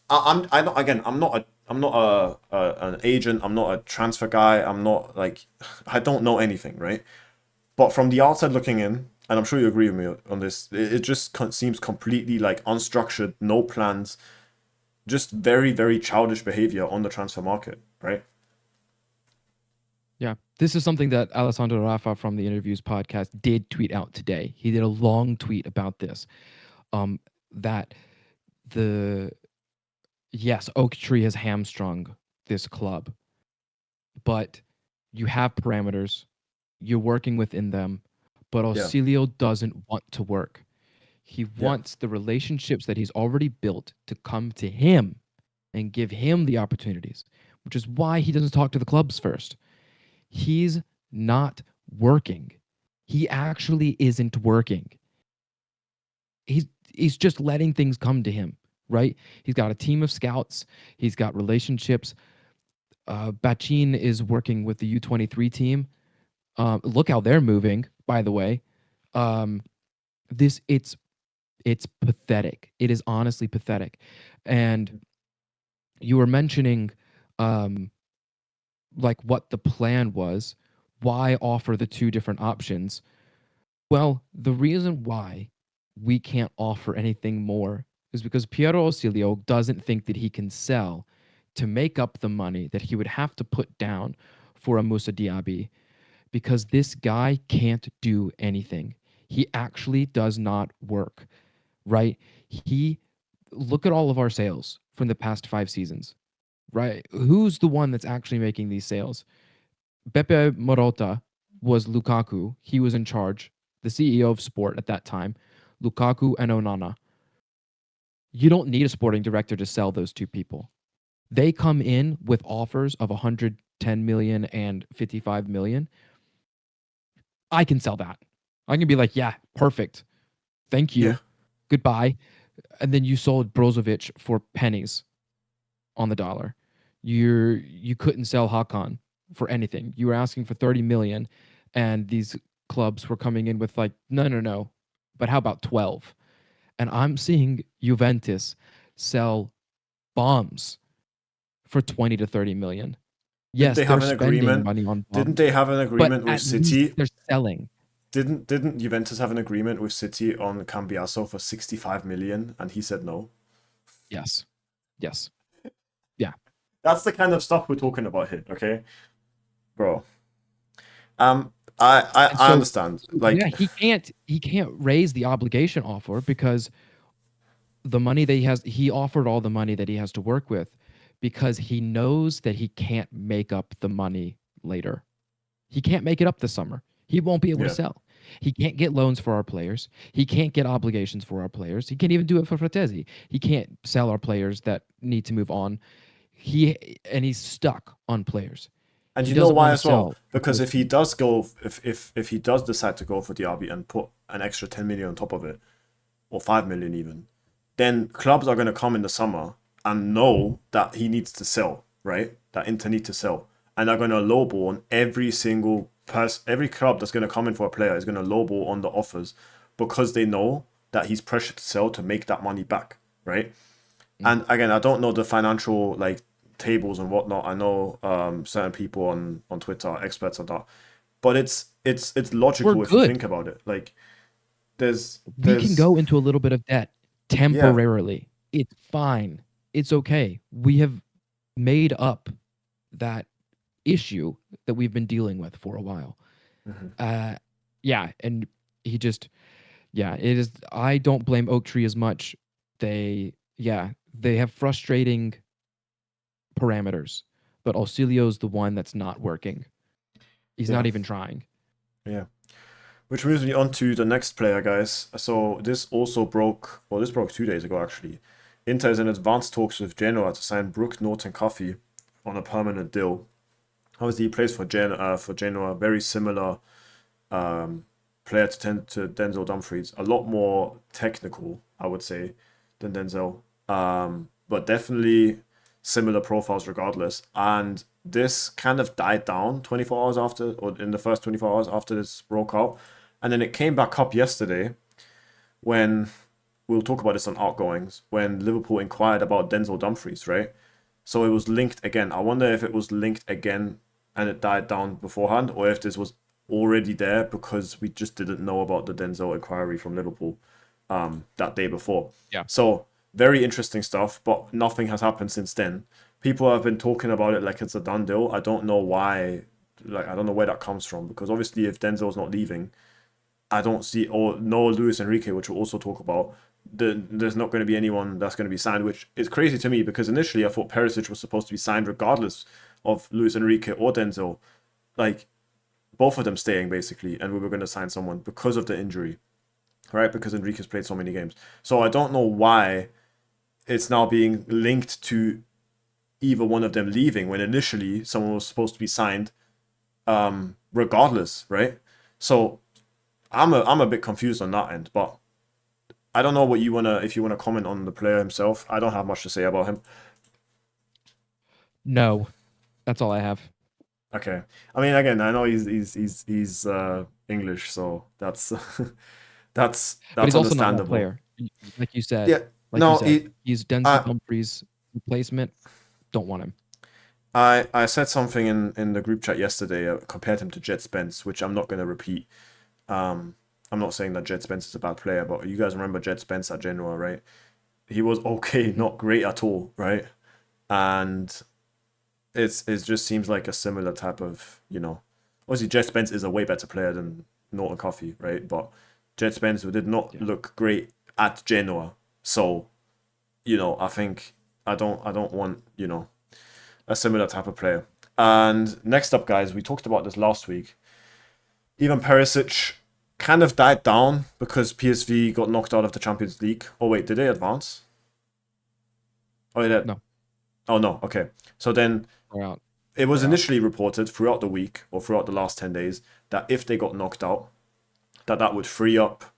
I'm not again. I'm not an agent. I'm not a transfer guy. I'm not like I don't know anything, right? But from the outside looking in, and I'm sure you agree with me on this, it just seems completely like unstructured, no plans, just very childish behavior on the transfer market, right? Yeah. This is something that Alessandro Rafa from the Interviews podcast did tweet out today. He did a long tweet about this. That the yes, Oak Tree has hamstrung this club, but you have parameters. You're working within them, but Yeah, Ausilio doesn't want to work. He yeah, wants the relationships that he's already built to come to him and give him the opportunities. which is why he doesn't talk to the clubs first. He's not working. He actually isn't working. He's just letting things come to him, right? He's got a team of scouts. He's got relationships. Bachin is working with the U23 team. Look how they're moving, by the way. This it's pathetic. It is honestly pathetic. And you were mentioning like what the plan was. Why offer the two different options? Well, the reason why we can't offer anything more is because Piero Ausilio doesn't think that he can sell to make up the money that he would have to put down for a Musa Diaby, because this guy can't do anything. He actually does not work, right? He Look at all of our sales from the past 5 seasons, right? Who's the one that's actually making these sales? Beppe Marotta was Lukaku. He was in charge, the CEO of sport at that time. Lukaku and Onana. You don't need a sporting director to sell those two people. They come in with offers of 110 million and 55 million. I can sell that. I can be like, yeah, perfect. Thank Yeah. you. Goodbye. And then you sold Brozovic for pennies on the dollar. You couldn't sell Hakan for anything. You were asking for 30 million, and these clubs were coming in with like, no. But how about 12? And I'm seeing Juventus sell bombs for 20 to 30 million. Didn't Yes, they they're have an spending agreement? money on Didn't bombs, they have an but agreement with at least City? they're selling. Didn't Juventus have an agreement with City on Cambiaso for 65 million and he said no? Yes. Yes. Yeah. That's the kind of stuff we're talking about here, okay? Bro. I So understand. yeah, Like, he can't raise the obligation offer because the money that he offered all the money that he has to work with, because he knows that he can't make up the money later. He can't make it up this summer. He won't be able to yeah. sell. He can't get loans for our players. He can't get obligations for our players. He can't even do it for Fratesi. He can't sell our players that need to move on. He's stuck on players. And He you know doesn't why want to as well? sell Because because if he does go, if he does decide to go for Diaby and put an extra 10 million on top of it, or 5 million even, then clubs are going to come in the summer and know that he needs to sell, right? That Inter need to sell. And they're going to lowball on every single person, every club that's going to come in for a player is going to lowball on the offers because they know that he's pressured to sell to make that money back, right? mm, And again, I don't know the financial like tables and whatnot. I know certain people on Twitter are experts on that, but it's we're logical if you good. think about it. Like there's We can there's go into a little bit of debt yeah. temporarily. It's fine. It's okay. We have made up that issue that we've been dealing with for a while. Mhm. Uh, yeah, and he just, yeah, it is. I don't blame Oak Tree as much. They have frustrating parameters, but Auxilio's the one that's not working. He's Yeah, not even trying. yeah. Which moves me on to the next player, guys. So this also broke, well, this broke 2 days ago actually. Inter is in advanced talks with Genoa to sign Brook Norton Coffey on a permanent deal. Obviously, he plays for Genoa, very similar player to Denzel Dumfries. A lot more technical, I would say, than Denzel. But definitely similar profiles regardless. And this kind of died down 24 hours after, or in the first 24 hours after this broke out. And then it came back up yesterday when we'll talk about this on Outgoings, when Liverpool inquired about Denzel Dumfries, right? So it was linked again. I wonder if it was linked again and it died down beforehand, or if this was already there because we just didn't know about the Denzel inquiry from Liverpool that day before. Yeah. So very interesting stuff, but nothing has happened since then. People have been talking about it like it's a done deal. I don't know why, like I don't know where that comes from because obviously if Denzel's not leaving, I don't see, or no Luis Enrique, which we'll also talk about. There's not going to be anyone that's going to be signed, which is crazy to me because initially I thought Perisic was supposed to be signed regardless of Luis Enrique or Denzel. Like both of them staying basically, and we were going to sign someone because of the injury, right? Because Enrique's played so many games. So I don't know why it's now being linked to either one of them leaving when initially someone was supposed to be signed, regardless, right? So I'm a bit confused on that end, but I don't know what you wanna if you wanna comment on the player himself. I don't have much to say about him. No, that's all I have. Okay. I mean, again, I know he's English, so that's But that's he's also not that understandable. player. Like you said, Yeah. No, he's Denzel I Dumfries' replacement. Don't want him. I said something in the group chat yesterday. Compared him to Jet Spence, which I'm not going to repeat. I'm not saying that Jet Spence is a bad player, but you guys remember Jet Spence at Genoa, right? He was okay, Mhm. not great at all, right? And it just seems like a similar type of, obviously Jet Spence is a way better player than Norton Coffey, right? But Jet Spence did not Yeah. look great at Genoa, so I think I don't want a similar type of player. And next up, guys, we talked about this last week. Ivan Perisic kind of died down because PSV got knocked out of the Champions League. Oh wait, did they advance? Oh, they did. No, Oh no. Okay. So then they're out. it was They're out. initially reported throughout the week or throughout the last 10 days that if they got knocked out, that would free up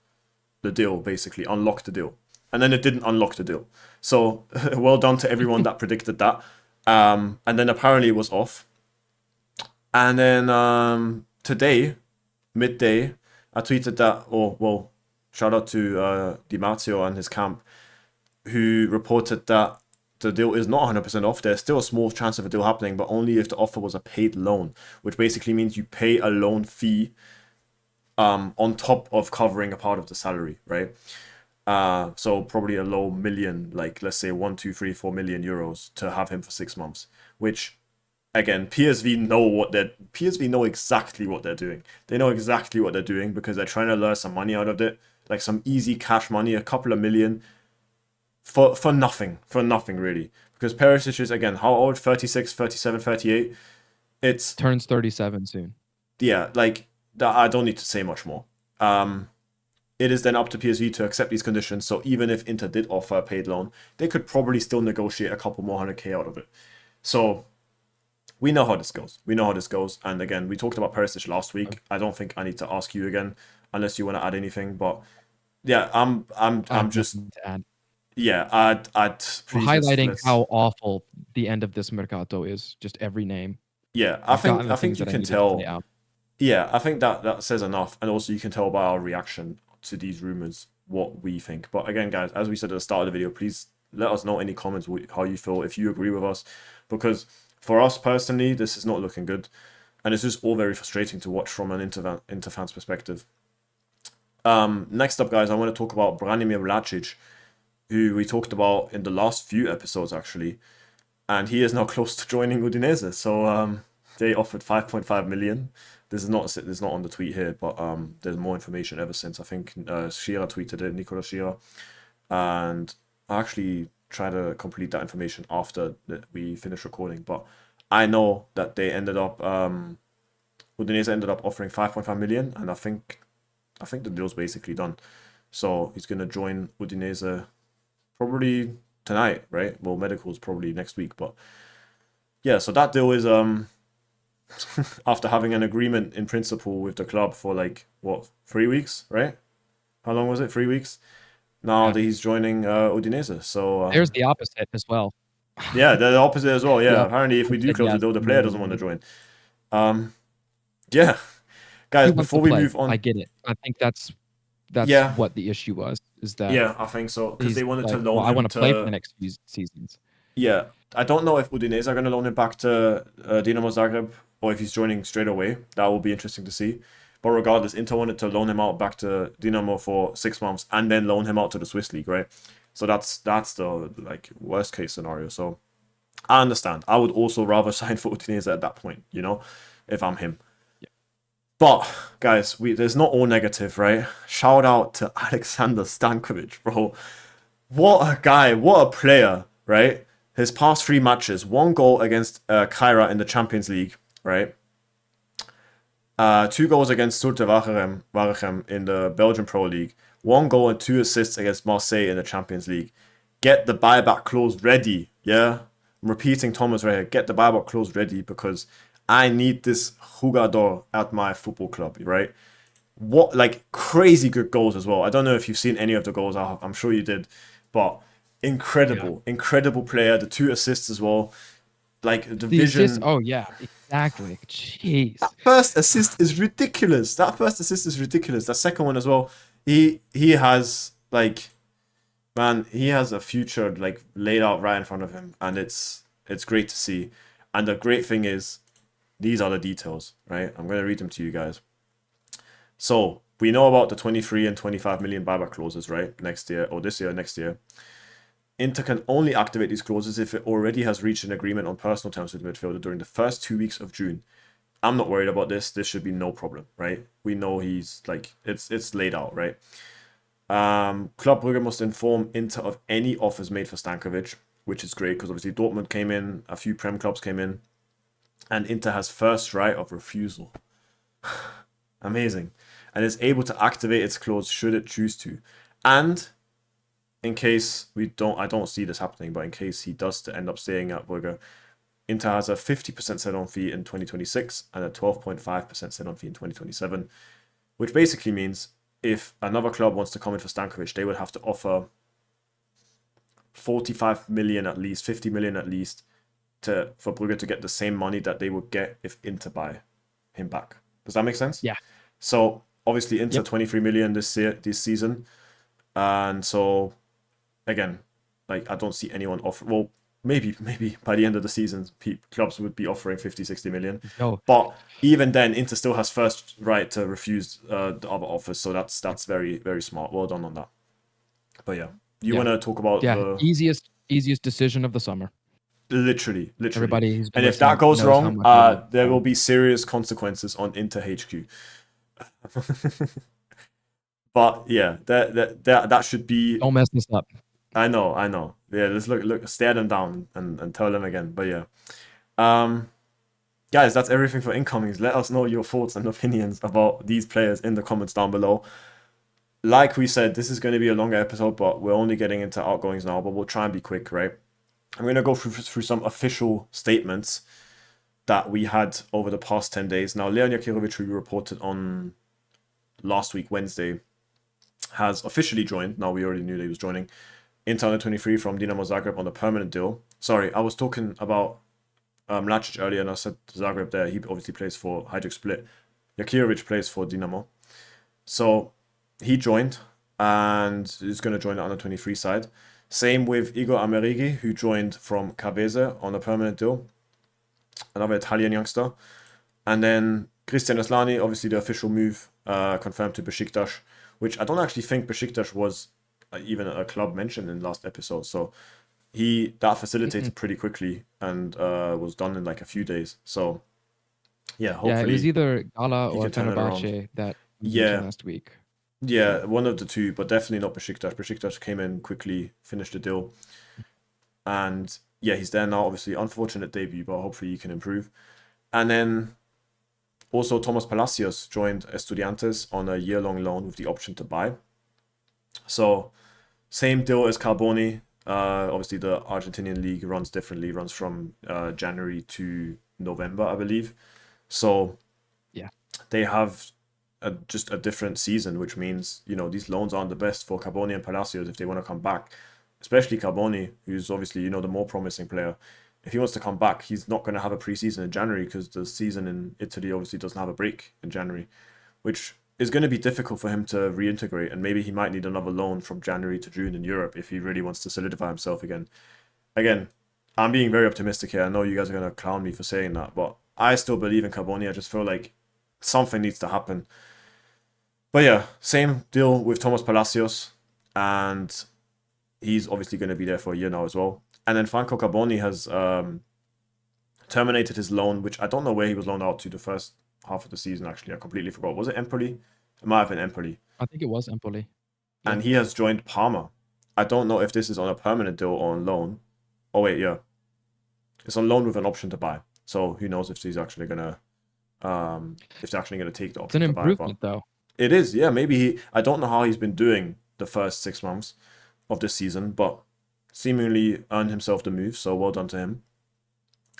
the deal, basically unlock the deal. And then it didn't unlock the deal. So well done to everyone that predicted that. And then apparently it was off. And then today, midday, I tweeted that, or well, shout out to Dimarco and his camp, who reported that the deal is not 100% off. There's still a small chance of a deal happening, but only if the offer was a paid loan, which basically means you pay a loan fee on top of covering a part of the salary, right? So probably a low million, like let's say 1, 2, 3, 4 million euros to have him for 6 months, which again, PSV know exactly what they're doing. They know exactly what they're doing because they're trying to lure some money out of it, like some easy cash money, a couple of million for nothing really. Because Perisic is again how old? 36, 37, 38. It's Turns 37 soon. yeah, like that. I don't need to say much more. It is then up to PSV to accept these conditions. So even if Inter did offer a paid loan, they could probably still negotiate a couple more 100K out of it. So we know how this goes. We know how this goes. And again, we talked about Perisic last week. I don't think I need to ask you again unless you want to add anything. But yeah, I I'm have just nothing to add. yeah. I'd We're please highlighting let's how awful the end of this mercato is. Just every name. yeah. I I've gotten think the I things think you that I can needed to say tell. out. Yeah, I think that says enough, and also you can tell by our reaction to these rumors what we think. But again, guys, as we said at the start of the video, please let us know any comments how you feel if you agree with us, because for us personally, this is not looking good, and it's just all very frustrating to watch from an Inter fan's perspective. Next up, guys, I want to talk about Branimir Vlacic, who we talked about in the last few episodes actually, and he is now close to joining Udinese. So they offered 5.5 million. This is not on the tweet here, but there's more information ever since. I think Shearer tweeted it, Nicola Shearer, and I actually try to complete that information after we finish recording. But I know that they ended up Udinese ended up offering 5.5 million, and I think the deal's basically done. So he's gonna join Udinese probably tonight, right? Well, medical's probably next week, but yeah. So that deal is after having an agreement in principle with the club for like what 3 weeks, right? How long was it? 3 weeks. Now Yeah. that he's joining Udinese, so There's the opposite as well. yeah, the opposite as well. The Yeah, apparently if we opposite do said close the yes, deal, the and then player doesn't want to join. Um, yeah, guys, he wants to before we play. move I on, get it. I think that's yeah, what the issue was, is that yeah, I think so because he's they wanted to like, loan "Well, I him wanna play for the to next few seasons." yeah. I don't know if Udinese are going to loan him back to Dinamo Zagreb or if he's joining straight away. That will be interesting to see. But regardless, Inter wanted to loan him out back to Dinamo for 6 months and then loan him out to the Swiss league, right? So that's the like worst case scenario. So I understand. I would also rather sign for Udinese at that point, if I'm him. Yeah. But guys, there's not all negative, right? Shout out to Aleksander Stankovic, bro. What a guy, what a player, right? His past 3 matches, 1 goal against Kyra in the Champions League, right? 2 goals against Zulte Waregem in the Belgian Pro League, 1 goal and 2 assists against Marseille in the Champions League. Get the buyback clause ready, yeah? I'm repeating Thomas right here. Get the buyback clause ready because I need this jugador at my football club, right? What, like, crazy good goals as well. I don't know if you've seen any of the goals. I'm sure you did, but Yeah. incredible player. The 2 assists as well. Like the The assists. vision. Oh yeah, exactly. Jeez. First assist is ridiculous. That first assist is ridiculous. That second one as well. He has like, man, he has a future like laid out right in front of him, and it's great to see. And the great thing is, these are the details, right? I'm gonna read them to you guys. So we know about the 23 and 25 million buyback clauses, right? Next year or this year, next year. Inter can only activate these clauses if it already has reached an agreement on personal terms with the midfielder during the first 2 weeks of June. I'm not worried about this. This should be no problem, right? We know he's like it's laid out, right? Club Brugge must inform Inter of any offers made for Stankovic, which is great because obviously Dortmund came in, a few Prem clubs came in, and Inter has first right of refusal. Amazing. And is able to activate its clause should it choose to. And in case I don't see this happening, but in case he does to end up staying at Brugge, Inter has a 50% set-on fee in 2026 and a 12.5% set-on fee in 2027, which basically means if another club wants to come in for Stankovic, they would have to offer 45 million at least, 50 million at least, for Brugge to get the same money that they would get if Inter buy him back. Does that make sense? Yeah. So obviously Inter Yep. 23 million this season, and so again, like I don't see anyone offer. Well, maybe by the end of the season, clubs would be offering 50, 60 million. Yo. But even then, Inter still has first right to refuse the other offers. So that's very, very smart. Well done on that. But yeah, you Yeah. want to talk about Yeah. the Easiest decision of the summer. literally. Everybody who's been And if that listening goes knows how wrong, much I love there will that. be serious consequences on Inter HQ. But yeah, that should be. Don't mess this up. I know. Yeah, let's look, stare them down and tell them again. But yeah, um, guys, that's everything for incomings. Let us know your thoughts and opinions about these players in the comments down below. Like we said, this is going to be a longer episode, but we're only getting into outgoings now. But we'll try and be quick, right? I'm going to go through some official statements that we had over the past 10 days. Now, Leon Jakirovic, who reported on last week, Wednesday, has officially joined. Now, we already knew that he was joining Inter under 23 from Dinamo Zagreb on a permanent deal. Sorry, I was talking about Mlacic earlier, and I said Zagreb there. He obviously plays for Hajduk Split. Jakirovic plays for Dinamo. So he joined and is going to join the under 23 side. Same with Igor Amerigi, who joined from Cavese on a permanent deal. Another Italian youngster. And then Christian Aslani, obviously the official move, confirmed to Besiktas, which I don't actually think Besiktas was even a club mentioned in the last episode. So that facilitated pretty quickly and was done in like a few days. So yeah, hopefully Yeah, it was either Gala he or can turn it around. Fenerbahce that we mentioned Yeah, last week. yeah, one of the two, but definitely not Besiktas. Besiktas came in quickly, finished the deal, and yeah, he's there now. Obviously, unfortunate debut, but hopefully he can improve. And then also Thomas Palacios joined Estudiantes on a year-long loan with the option to buy. So same deal as Carboni. Obviously, the Argentinian league runs differently, runs from January to November, I believe. So Yeah. they have just a different season, which means, these loans aren't the best for Carboni and Palacios if they want to come back. Especially Carboni, who's obviously, the more promising player. If he wants to come back, he's not going to have a preseason in January because the season in Italy obviously doesn't have a break in January, which is going to be difficult for him to reintegrate. And maybe he might need another loan from January to June in Europe if he really wants to solidify himself again. Again, I'm being very optimistic here. I know you guys are going to clown me for saying that, but I still believe in Carboni. I just feel like something needs to happen. But yeah, same deal with Thomas Palacios, and he's obviously going to be there for a year now as well. And then Franco Carboni has terminated his loan, which I don't know where he was loaned out to the first half of the season, actually. I completely forgot. Was it Empoli? It might have been Empoli. I think it was Empoli. Yeah. And he has joined Parma. I don't know if this is on a permanent deal or on loan. Oh, wait, yeah. It's on loan with an option to buy. So who knows if he's actually going to if they're actually going to take the option to buy. It's an improvement, though. It is, yeah. Maybe I don't know how he's been doing the first 6 months of this season, but seemingly earned himself the move. So well done to him.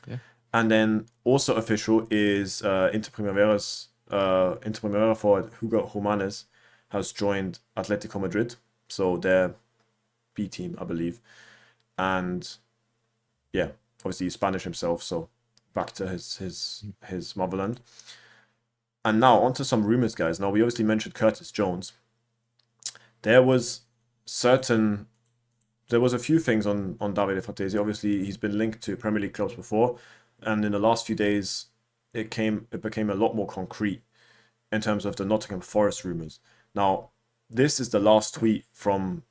Yeah. And then also official is Inter Primavera forward Hugo Jimenez has joined Atletico Madrid, so their B team, I believe. And yeah, obviously he's Spanish himself, so back to his motherland. And now onto some rumors, guys. Now we obviously mentioned Curtis Jones. There was certain there was a few things on Davide Fratesi. Obviously, he's been linked to Premier League clubs before, and in the last few days, it became a lot more concrete in terms of the Nottingham Forest rumors. Now, this is the last tweet from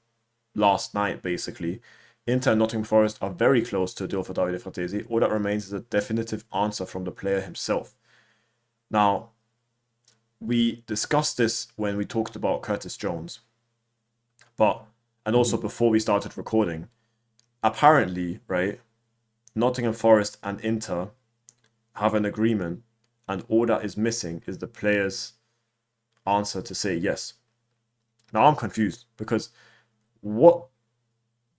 last night, basically. Inter and Nottingham Forest are very close to a deal for Davide Fratesi. All that remains is a definitive answer from the player himself. Now, we discussed this when we talked about Curtis Jones, and also before we started recording. Apparently, right, Nottingham Forest and Inter have an agreement, and all that is missing is the player's answer to say yes. Now I'm confused because what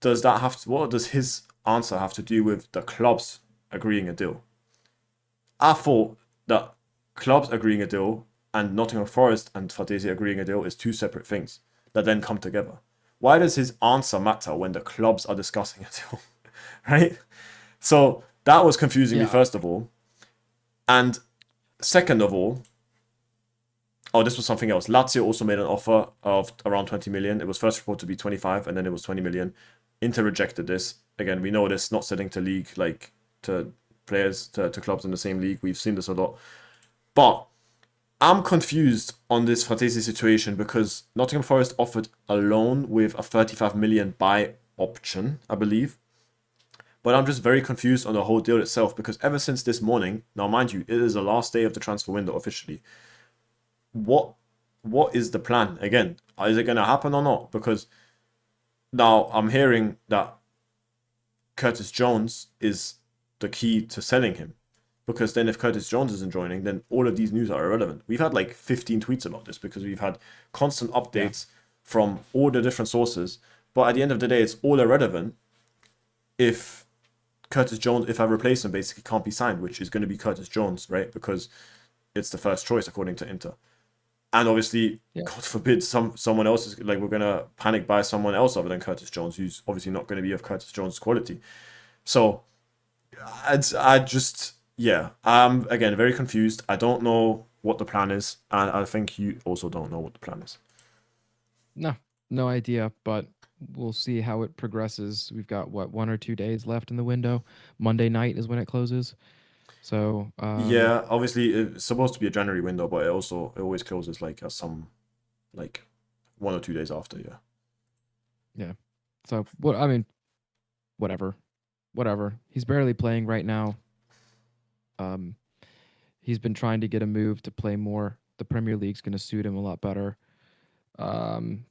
does his answer have to do with the clubs agreeing a deal? I thought that clubs agreeing a deal and Nottingham Forest and Fratesi agreeing a deal is two separate things that then come together. Why does his answer matter when the clubs are discussing a deal? Right? So that was confusing me, first of all. And second of all, this was something else. Lazio also made an offer of around 20 million. It was first reported to be 25, and then it was 20 million. Inter rejected this. Again, we know this, not selling to league, like to players, to clubs in the same league. We've seen this a lot. But I'm confused on this Fratesi situation because Nottingham Forest offered a loan with a 35 million buy option, I believe. But I'm just very confused on the whole deal itself because ever since this morning, now mind you, it is the last day of the transfer window officially. What is the plan? Again, is it going to happen or not? Because now I'm hearing that Curtis Jones is the key to selling him. Because then if Curtis Jones isn't joining, then all of these news are irrelevant. We've had like 15 tweets about this because we've had constant updates from all the different sources. But at the end of the day, it's all irrelevant if Curtis Jones, if I replace him, basically can't be signed, which is going to be Curtis Jones, right? Because it's the first choice according to Inter. And obviously, God forbid, someone else is like, we're going to panic buy someone else other than Curtis Jones, who's obviously not going to be of Curtis Jones' quality. So I'm again very confused. I don't know what the plan is, and I think you also don't know what the plan is. No idea, but we'll see how it progresses. We've got 1 or 2 days left in the window. Monday night is when it closes. So yeah, obviously it's supposed to be a January window, but it always closes like 1 or 2 days after. Yeah. So whatever. He's barely playing right now. He's been trying to get a move to play more. The Premier League's going to suit him a lot better.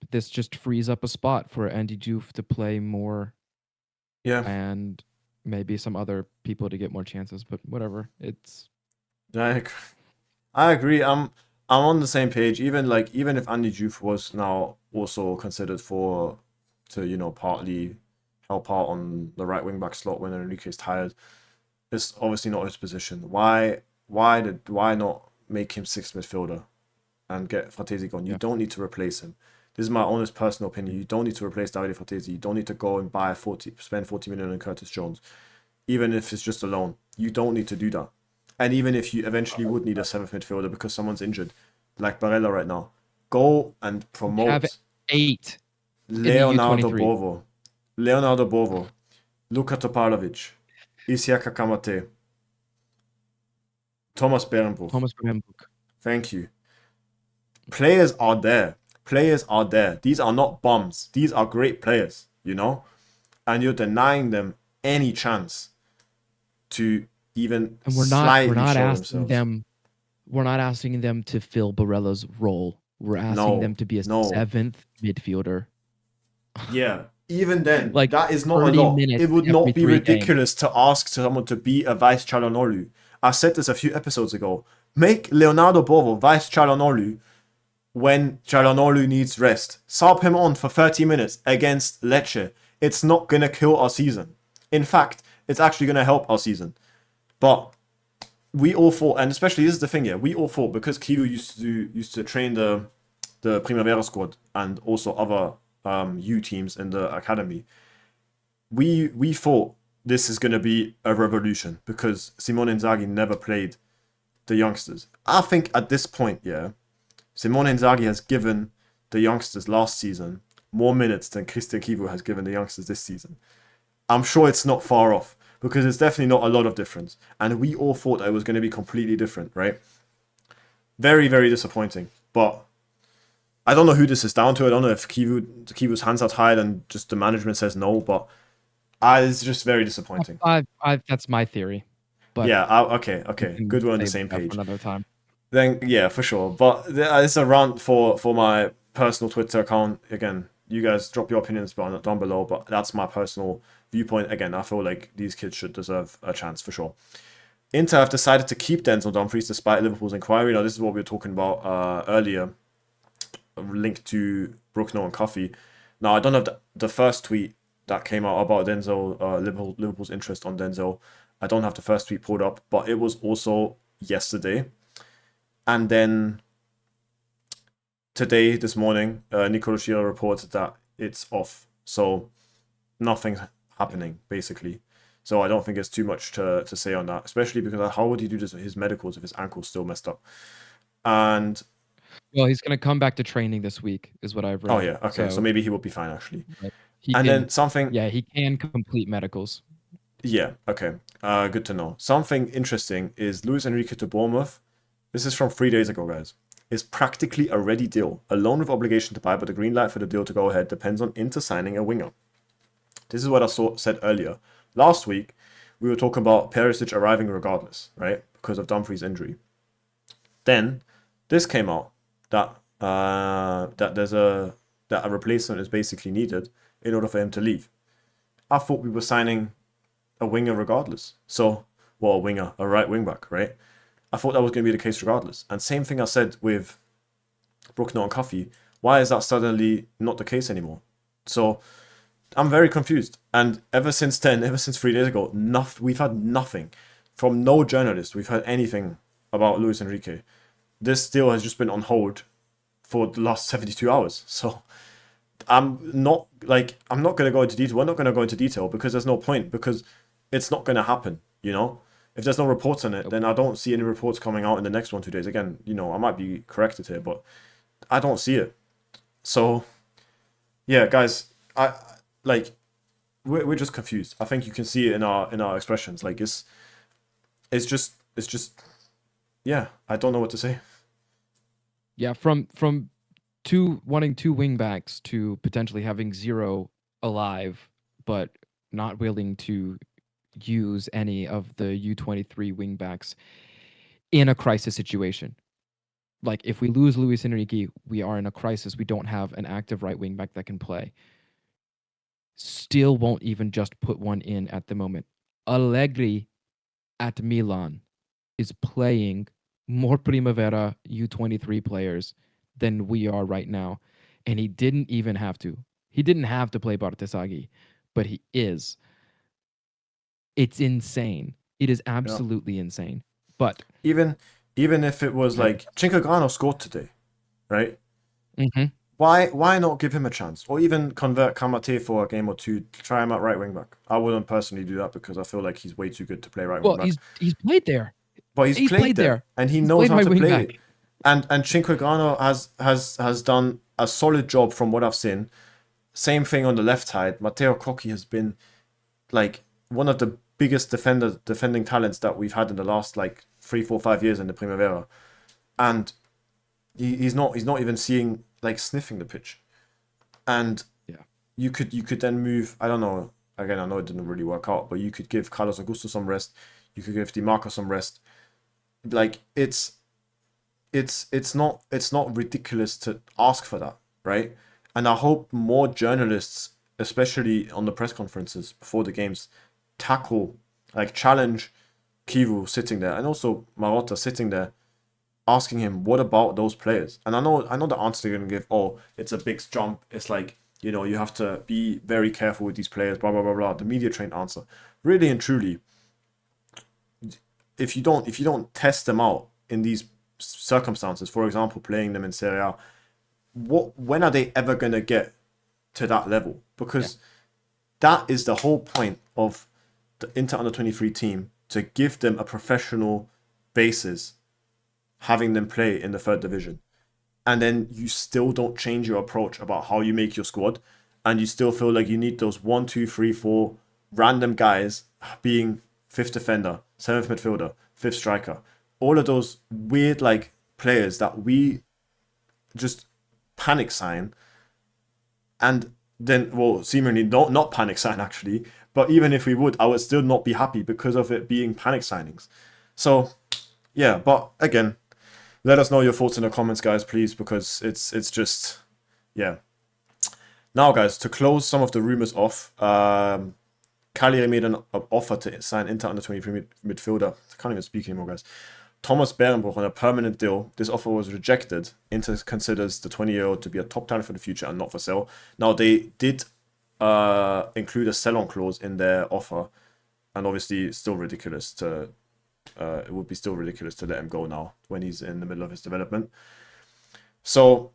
This just frees up a spot for Andy Diouf to play more. Yeah. And maybe some other people to get more chances, but whatever. I agree. I'm on the same page. Even if Andy Diouf was now also considered to partly help out on the right wing back slot when Enrique's tired, it's obviously not his position. Why not make him sixth midfielder and get Fratesi gone? You don't need to replace him. This is my honest personal opinion. You don't need to replace Davide Fratesi. You don't need to go and spend 40 million on Curtis Jones, even if it's just a loan. You don't need to do that. And even if you eventually would need a seventh midfielder because someone's injured, like Barella right now, go and promote. Have 8. Leonardo Bovo, Luka Topalovic, Isiaka Kamate, Thomas Berenbruch. Thank you. Players are there. These are not bums. These are great players, and you're denying them any chance to even slightly show themselves. We're not asking them to fill Barella's role. We're asking them to be a seventh midfielder. Yeah, even then, that is not a lot. It would not be ridiculous to ask someone to be a Vice Çalhanoğlu. I said this a few episodes ago. Make Leonardo Bovo Vice Çalhanoğlu when Çalhanoğlu needs rest. Sub him on for 30 minutes against Lecce. It's not going to kill our season. In fact, it's actually going to help our season. But we all thought, and especially this is the thing, yeah, we all thought because Kivu used to train the Primavera squad and also other U teams in the academy. We thought this is gonna be a revolution because Simone Inzaghi never played the youngsters. I think at this point, yeah, Simone Inzaghi has given the youngsters last season more minutes than Christian Kivu has given the youngsters this season. I'm sure it's not far off because it's definitely not a lot of difference. And we all thought that it was going to be completely different, right? Very, very disappointing. But I don't know who this is down to. I don't know if Kivu's hands are tied and just the management says no, but it's just very disappointing. That's my theory. But Yeah, okay. Good, we're on the same that page. for another time. Then, yeah, for sure. But it's a rant for my personal Twitter account. Again, you guys drop your opinions down below, but that's my personal viewpoint. Again, I feel like these kids should deserve a chance for sure. Inter have decided to keep Denzel Dumfries despite Liverpool's inquiry. Now, this is what we were talking about earlier, linked to Bruckner and Coffee. Now, I don't have the first tweet that came out about Denzel, Liverpool's interest on Denzel. I don't have the first tweet pulled up, but it was also yesterday. And then today, this morning, Nicolo Schira reported that it's off. So nothing's happening, basically. So I don't think there's too much to say on that, especially because how would he do this with his medicals if his ankle's still messed up? And well, he's going to come back to training this week, is what I've read. oh yeah, okay, so maybe he will be fine actually. Then something, yeah, he can complete medicals. Yeah, okay, good to know. Something interesting is Luis Enrique to Bournemouth. This is from 3 days ago, guys. Is practically a ready deal. A loan with obligation to buy, but the green light for the deal to go ahead depends on Inter signing a winger. This is what I said earlier. Last week, we were talking about Perisic arriving regardless, right? Because of Dumfries' injury. Then, this came out that that a replacement is basically needed in order for him to leave. I thought we were signing a winger regardless. So, well, a right wing back, right? I thought that was going to be the case regardless. And same thing I said with Bruckner and Coffee. Why is that suddenly not the case anymore? So I'm very confused. And ever since 3 days ago, we've had nothing from no journalist. We've heard anything about Luis Enrique. This deal has just been on hold for the last 72 hours. So I'm not going to go into detail. We're not going to go into detail because there's no point, because it's not going to happen, you know? If there's no reports on it, then I don't see any reports coming out in the next 1-2 days. Again, you know, I might be corrected here, but I don't see it. So, yeah, guys, we're just confused. I think you can see it in our expressions. Like it's just yeah. I don't know what to say. Yeah, from wanting 2 wing backs to potentially having 0 alive, but not willing to use any of the U23 wing backs in a crisis situation. Like, if we lose Luis Enrique, we are in a crisis. We don't have an active right wing back that can play. Still won't even just put one in at the moment. Allegri at Milan is playing more Primavera U23 players than we are right now. And he didn't even have to. He didn't have to play Bartesaghi, but he is. It's insane. It is absolutely insane. But even if it was like Cinquegrano scored today, right? Mm-hmm. Why not give him a chance, or even convert Kamate for a game or two, try him at right wing back? I wouldn't personally do that because I feel like he's way too good to play right wing back. Well, he's played there. But he's played there, and he knows how to play it. And Cinquegrano has done a solid job from what I've seen. Same thing on the left side. Matteo Cocchi has been like one of the biggest defending talents that we've had in the last like 3, 4, 5 years in the Primavera, and he's not even sniffing the pitch. And you could then move. I don't know. Again, I know it didn't really work out, but you could give Carlos Augusto some rest. You could give Dimarco some rest. Like it's not ridiculous to ask for that, right? And I hope more journalists, especially on the press conferences before the games, challenge Kivu sitting there, and also Marotta sitting there, asking him, what about those players? And I know the answer they're going to give, oh, it's a big jump. It's like, you know, you have to be very careful with these players, blah, blah, blah, blah. The media trained answer. Really and truly, if you don't test them out in these circumstances, for example, playing them in Serie A, when are they ever gonna get to that level? Because that is the whole point of the Inter under 23 team, to give them a professional basis, having them play in the third division. And then you still don't change your approach about how you make your squad, and you still feel like you need those 1, 2, 3, 4 random guys being fifth defender, seventh midfielder, fifth striker. All of those weird like players that we just panic sign, and then, well, seemingly not panic sign actually. But even if we would, I would still not be happy because of it being panic signings. So yeah, but again, let us know your thoughts in the comments, guys, please, because it's just, yeah. Now, guys, to close some of the rumors off, Cagliari made an offer to sign Inter under 23 midfielder. I can't even speak anymore, guys. Thomas Berenbruch on a permanent deal. This offer was rejected. Inter considers the 20-year-old to be a top talent for the future and not for sale. Now, they did include a sell-on clause in their offer, and obviously it's still ridiculous to it would be still ridiculous to let him go now when he's in the middle of his development. So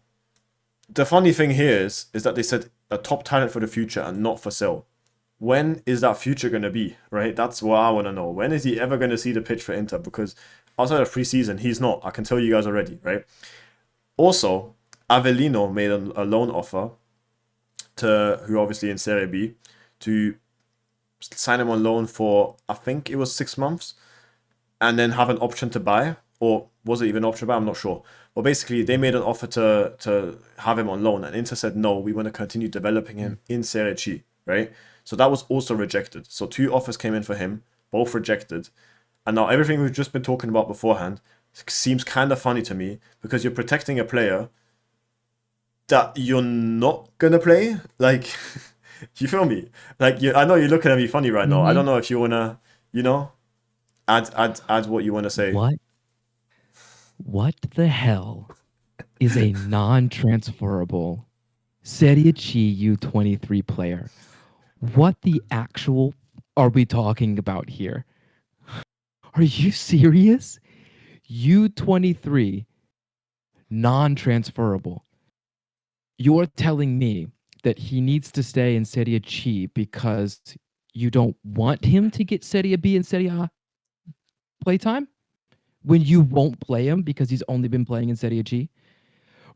the funny thing here is that they said a top talent for the future and not for sale. When is that future going to be, right? That's what I want to know. When is he ever going to see the pitch for Inter? Because outside of preseason, he's not. I can tell you guys already, right? Also, Avellino made a loan offer to, who obviously in Serie B, to sign him on loan for, I think it was 6 months, and then have an option to buy, or was it even an option to buy? I'm not sure. But basically, they made an offer to have him on loan, and Inter said, no, we want to continue developing him in Serie C, right? So that was also rejected. So 2 offers came in for him, both rejected. And now everything we've just been talking about beforehand seems kind of funny to me, because you're protecting a player that you're not going to play. Like, you feel me? Like, I know you're looking at me funny right now. I don't know if you want to, add what you want to say. What the hell is a non-transferable Serie C U23 player? What the actual are we talking about here? Are you serious? U23 non-transferable. You're telling me that he needs to stay in Serie C because you don't want him to get Serie B and Serie A playtime? When you won't play him because he's only been playing in Serie G?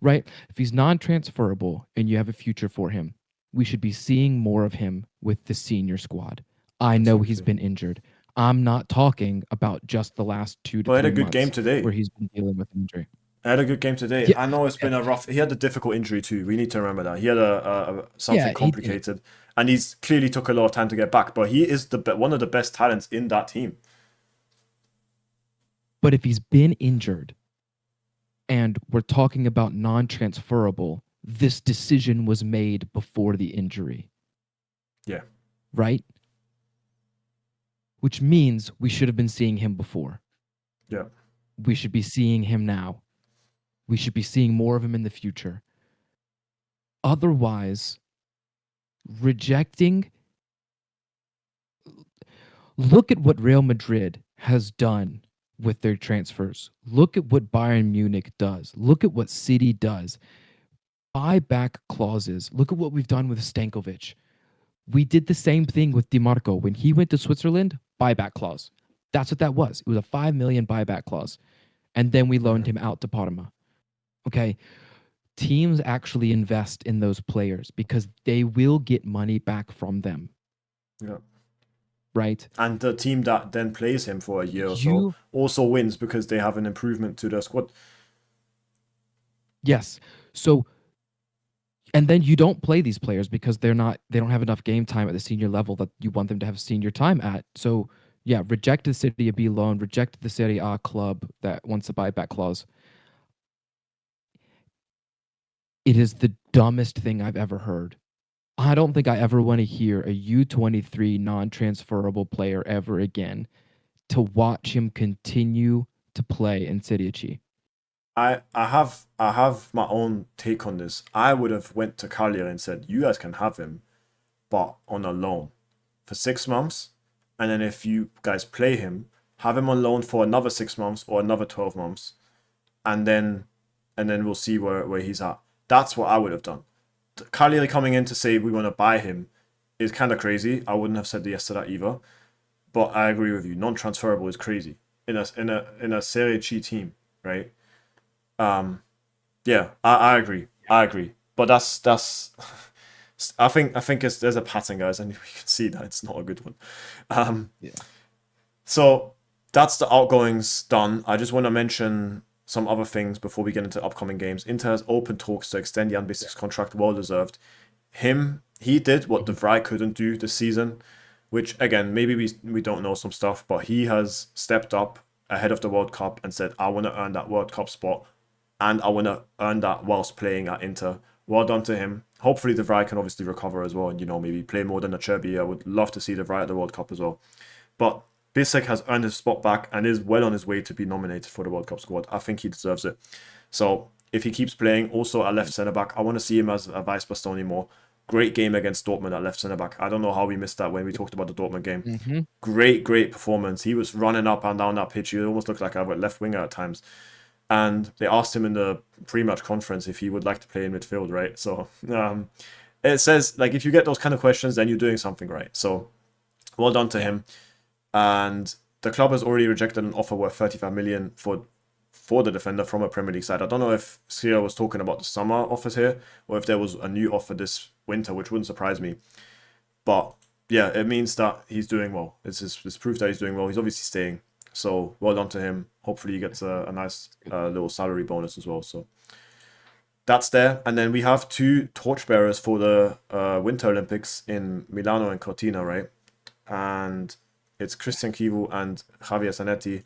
Right? If he's non-transferable and you have a future for him, we should be seeing more of him with the senior squad. I know he's been injured. I'm not talking about just the last 2 to 3 months. But he had a good game today, where he's been dealing with injury. I had a good game today. Yeah. I know it's been a rough. He had a difficult injury too. We need to remember that he had something complicated, and he's clearly took a lot of time to get back. But he is one of the best talents in that team. But if he's been injured, and we're talking about non-transferable, this decision was made before the injury. Yeah. Right? Which means we should have been seeing him before. Yeah. We should be seeing him now. We should be seeing more of him in the future. Otherwise, rejecting... Look at what Real Madrid has done with their transfers. Look at what Bayern Munich does. Look at what City does. Buyback clauses. Look at what we've done with Stankovic. We did the same thing with Dimarco. When he went to Switzerland, buyback clause. That's what that was. It was a 5 million buyback clause. And then we loaned him out to Parma. Okay. Teams actually invest in those players because they will get money back from them. Yeah. Right? And the team that then plays him for a year or so also wins because they have an improvement to their squad. Yes. So, and then you don't play these players because they don't have enough game time at the senior level that you want them to have senior time at. So, yeah, reject the Serie B loan, reject the Serie A club that wants a buyback clause. It is the dumbest thing I've ever heard. I don't think I ever want to hear a U23 non-transferable player ever again to watch him continue to play in Serie C. I have my own take on this. I would have went to Cagliari and said, you guys can have him, but on a loan for 6 months. And then if you guys play him, have him on loan for another 6 months or another 12 months, and then we'll see where he's at. That's what I would have done. Cagliari coming in to say we want to buy him is kind of crazy. I wouldn't have said yes to that either. But I agree with you. Non-transferable is crazy in a Serie C team, right? Yeah, I agree. I agree. But that's I think there's a pattern, guys, and we can see that it's not a good one. Yeah. So that's the outgoings done. I just want to mention some other things before we get into upcoming games. Inter has open talks to extend Jan Bissak's contract, well deserved. He did what De Vrij couldn't do this season, which again, maybe we don't know some stuff, but he has stepped up ahead of the World Cup and said, I want to earn that World Cup spot, and I want to earn that whilst playing at Inter. Well done to him. Hopefully De Vrij can obviously recover as well, and maybe play more than Acerbi. I would love to see De Vrij at the World Cup as well. But Bissek has earned his spot back and is well on his way to be nominated for the World Cup squad. I think he deserves it. So if he keeps playing, also at left centre back, I want to see him as a vice Bastoni more. Great game against Dortmund at left centre back. I don't know how we missed that when we talked about the Dortmund game. Mm-hmm. Great performance. He was running up and down that pitch. He almost looked like a left winger at times. And they asked him in the pre-match conference if he would like to play in midfield, right? So it says, like, if you get those kind of questions, then you're doing something right. So well done to him. And the club has already rejected an offer worth 35 million for the defender from a Premier League side. I don't know if Sia was talking about the summer offers here, or if there was a new offer this winter, which wouldn't surprise me. But yeah, it means that he's doing well. It's proof that he's doing well. He's obviously staying. So well done to him. Hopefully he gets a nice little salary bonus as well. So that's there. And then we have two torchbearers for the Winter Olympics in Milano and Cortina, right? And it's Christian Chivu and Javier Zanetti.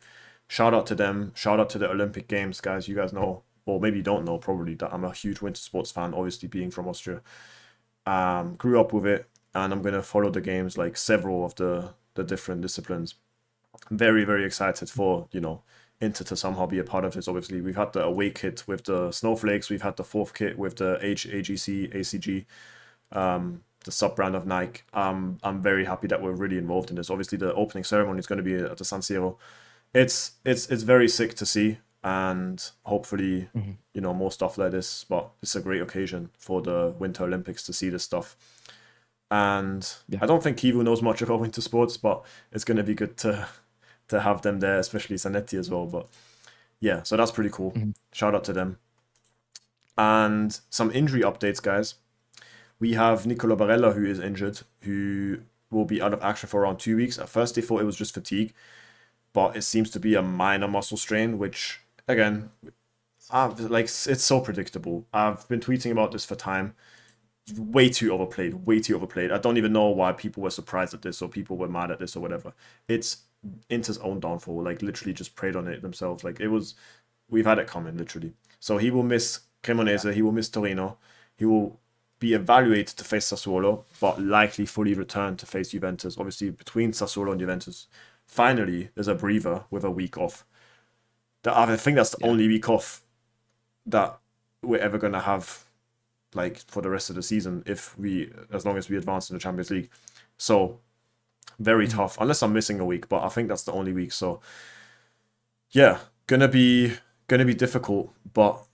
Shout out to them. Shout out to the Olympic Games, guys. You guys know, or maybe you don't know, probably, that I'm a huge winter sports fan, obviously being from Austria. Grew up with it, and I'm going to follow the games, like several of the different disciplines. Very, very excited for, Inter to somehow be a part of this. Obviously, we've had the away kit with the snowflakes. We've had the fourth kit with the AGC, the sub-brand of Nike. I'm very happy that we're really involved in this. Obviously, the opening ceremony is going to be at the San Siro. It's very sick to see, and hopefully, more stuff like this. But it's a great occasion for the Winter Olympics to see this stuff. And I don't think Chivu knows much about winter sports, but it's going to be good to have them there, especially Zanetti as well. But yeah, so that's pretty cool. Shout out to them. And some injury updates, guys. We have Nicola Barella, who is injured, who will be out of action for around 2 weeks. At first, they thought it was just fatigue, but it seems to be a minor muscle strain, which, again, it's so predictable. I've been tweeting about this for time. Way too overplayed. I don't even know why people were surprised at this or people were mad at this or whatever. It's Inter's own downfall, like literally just preyed on it themselves. Like we've had it coming, literally. So he will miss Cremonese, he will miss Torino, he will be evaluated to face Sassuolo, but likely fully return to face Juventus. Obviously, between Sassuolo and Juventus, finally, there's a breather with a week off. I think that's the only week off that we're ever going to have, like, for the rest of the season, as long as we advance in the Champions League. So very tough, unless I'm missing a week, but I think that's the only week. So yeah, gonna be difficult, but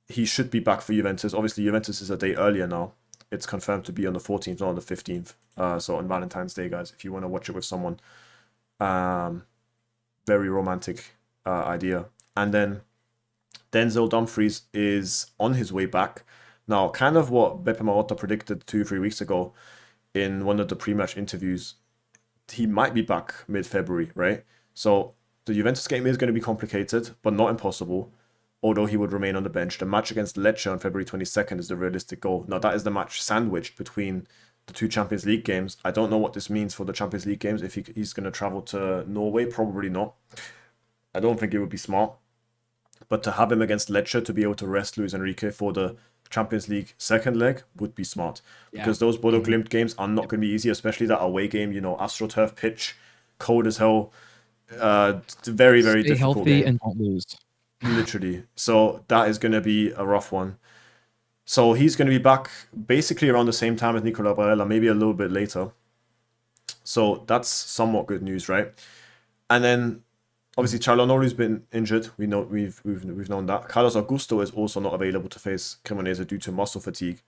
he should be back for Juventus. Obviously, Juventus is a day earlier now. It's confirmed to be on the 14th, not on the 15th. So on Valentine's Day, guys, if you want to watch it with someone. Very romantic idea. And then Denzel Dumfries is on his way back. Now, kind of what Beppe Marotta predicted 2-3 weeks ago in one of the pre-match interviews, he might be back mid-February, right? So the Juventus game is going to be complicated, but not impossible, although he would remain on the bench. The match against Lecce on February 22nd is the realistic goal. Now, that is the match sandwiched between the two Champions League games. I don't know what this means for the Champions League games. If he's going to travel to Norway, probably not. I don't think it would be smart. But to have him against Lecce to be able to rest Luis Enrique for the Champions League second leg would be smart. Because those Bodo Glimt games are not going to be easy, especially that away game, AstroTurf pitch, cold as hell. Very, very Stay difficult healthy game. and don't lose. Literally. So that is going to be a rough one. So he's going to be back basically around the same time as Nicola Barella, maybe a little bit later. So that's somewhat good news, right? And then obviously Cialanoli's been injured. We know we've known that. Carlos Augusto is also not available to face Cremonese due to muscle fatigue,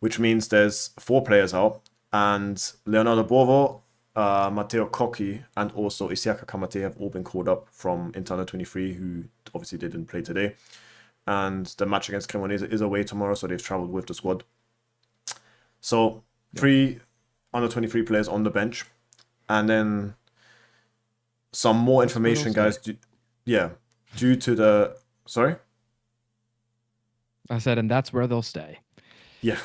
which means there's 4 players out, and Leonardo Bovo, Matteo Cocchi, and also Isiaka Kamate have all been called up from Inter 23, who obviously didn't play today. And the match against Cremonese is away tomorrow, so they've travelled with the squad. So 3 under 23 players on the bench, and then some more information, guys. Due to the sorry. I said, and that's where they'll stay. Yeah,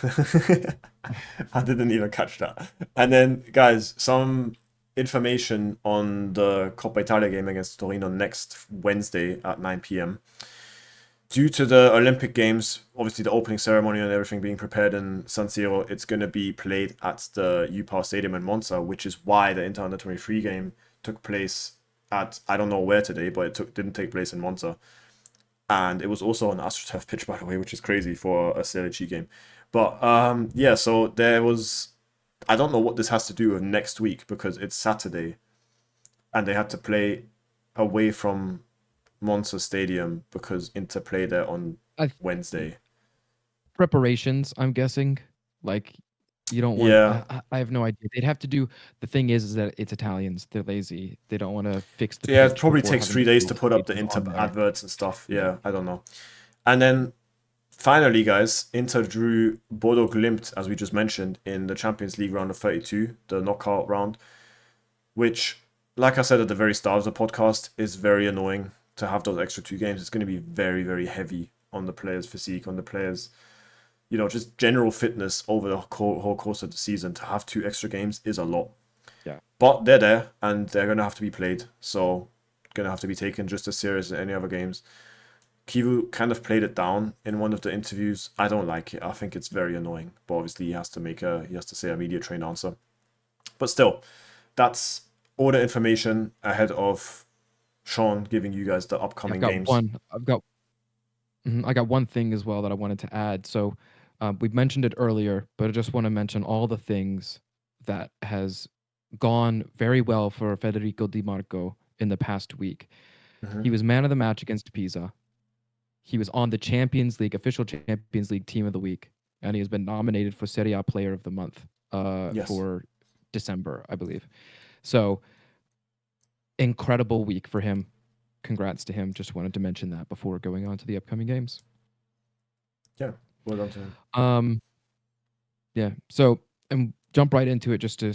I didn't even catch that. And then, guys, some information on the Coppa Italia game against Torino next Wednesday at 9 p.m. Due to the Olympic Games, obviously the opening ceremony and everything being prepared in San Siro, it's going to be played at the UPAR Stadium in Monza, which is why the Inter Under 23 game took place at, I don't know where today, but didn't take place in Monza. And it was also on AstroTurf pitch, by the way, which is crazy for a Serie C game. But yeah, so there was, I don't know what this has to do with next week because it's Saturday and they had to play away from Monza Stadium because Inter play there on Wednesday. Preparations, I'm guessing. Like, you don't want. Yeah. I have no idea. They'd have to do. The thing is that it's Italians. They're lazy. They don't want to fix the. Yeah, it pitch probably before takes having 3 days to do put up the stages Inter on there. adverts and stuff. Yeah, I don't know. And then finally, guys, Inter drew Bodo Glimt, as we just mentioned, in the Champions League round of 32, the knockout round, which, like I said at the very start of the podcast, is very annoying to have those extra 2 games. It's going to be very, very heavy on the players' physique, on the players', just general fitness over the whole course of the season. To have 2 extra games is a lot. Yeah. But they're there, and they're going to have to be played. So, going to have to be taken just as serious as any other games. CHIVU kind of played it down in one of the interviews. I don't like it. I think it's very annoying. But obviously he has to say a media trained answer. But still, that's all the information ahead of Sean giving you guys the upcoming games. I got one thing as well that I wanted to add. So we've mentioned it earlier, but I just want to mention all the things that has gone very well for Federico Dimarco in the past week. Mm-hmm. He was man of the match against Pisa. He was on the Champions League, official Champions League Team of the Week, and he has been nominated for Serie A Player of the Month for December, I believe. So, incredible week for him. Congrats to him. Just wanted to mention that before going on to the upcoming games. Yeah, well done to him. Yeah. So, and jump right into it just to,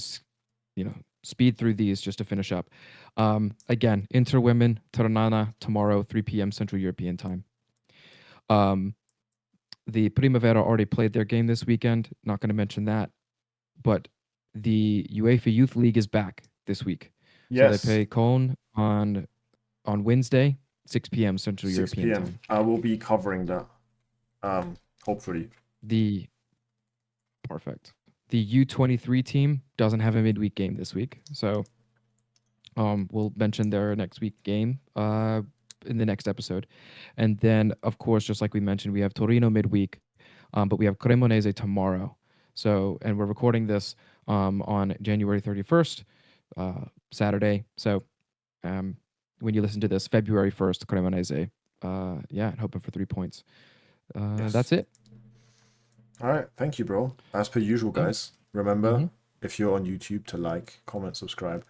speed through these just to finish up. Again, Inter Women, Ternana tomorrow, 3 p.m. Central European time. The Primavera already played their game this weekend. Not going to mention that, but the UEFA Youth League is back this week. Yes. So they play Cologne on Wednesday, 6 p.m. Central 6 European p.m. time. I will be covering that. Hopefully. Perfect. The U23 team doesn't have a midweek game this week, so we'll mention their next week game in the next episode. And then, of course, just like we mentioned, we have Torino midweek, but we have Cremonese tomorrow. So, and we're recording this on January 31st, Saturday. So, when you listen to this, February 1st, Cremonese. Hoping for 3 points. Yes. That's it. All right. Thank you, bro. As per usual, guys. Remember, if you're on YouTube, to like, comment, subscribe,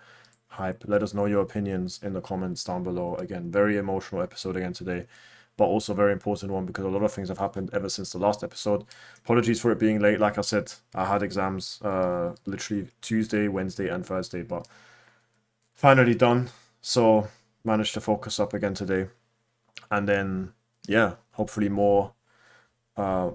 hype. Let us know your opinions in the comments down below. Again, very emotional episode again today, but also very important one because a lot of things have happened ever since the last episode. Apologies for it being late. Like I said, I had exams literally Tuesday, Wednesday, and Thursday, but finally done. So managed to focus up again today. And then, yeah, hopefully more I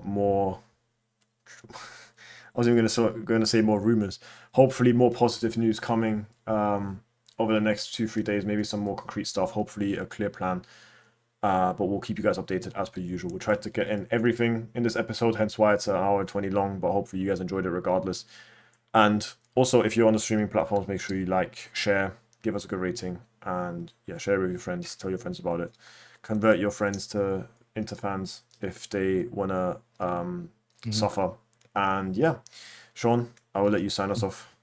was even going to say more rumors. Hopefully more positive news coming over the next 2-3 days. Maybe some more concrete stuff. Hopefully a clear plan. But we'll keep you guys updated as per usual. We'll try to get in everything in this episode, hence why it's an hour and 20 long. But hopefully you guys enjoyed it regardless. And also, if you're on the streaming platforms, make sure you like, share, give us a good rating, and yeah, share it with your friends. Tell your friends about it. Convert your friends to Inter fans if they wanna suffer. And yeah, Sean, I will let you sign us off.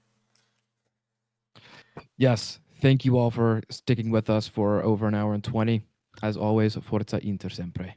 Yes. Thank you all for sticking with us for over an hour and 20. As always, Forza Inter Sempre.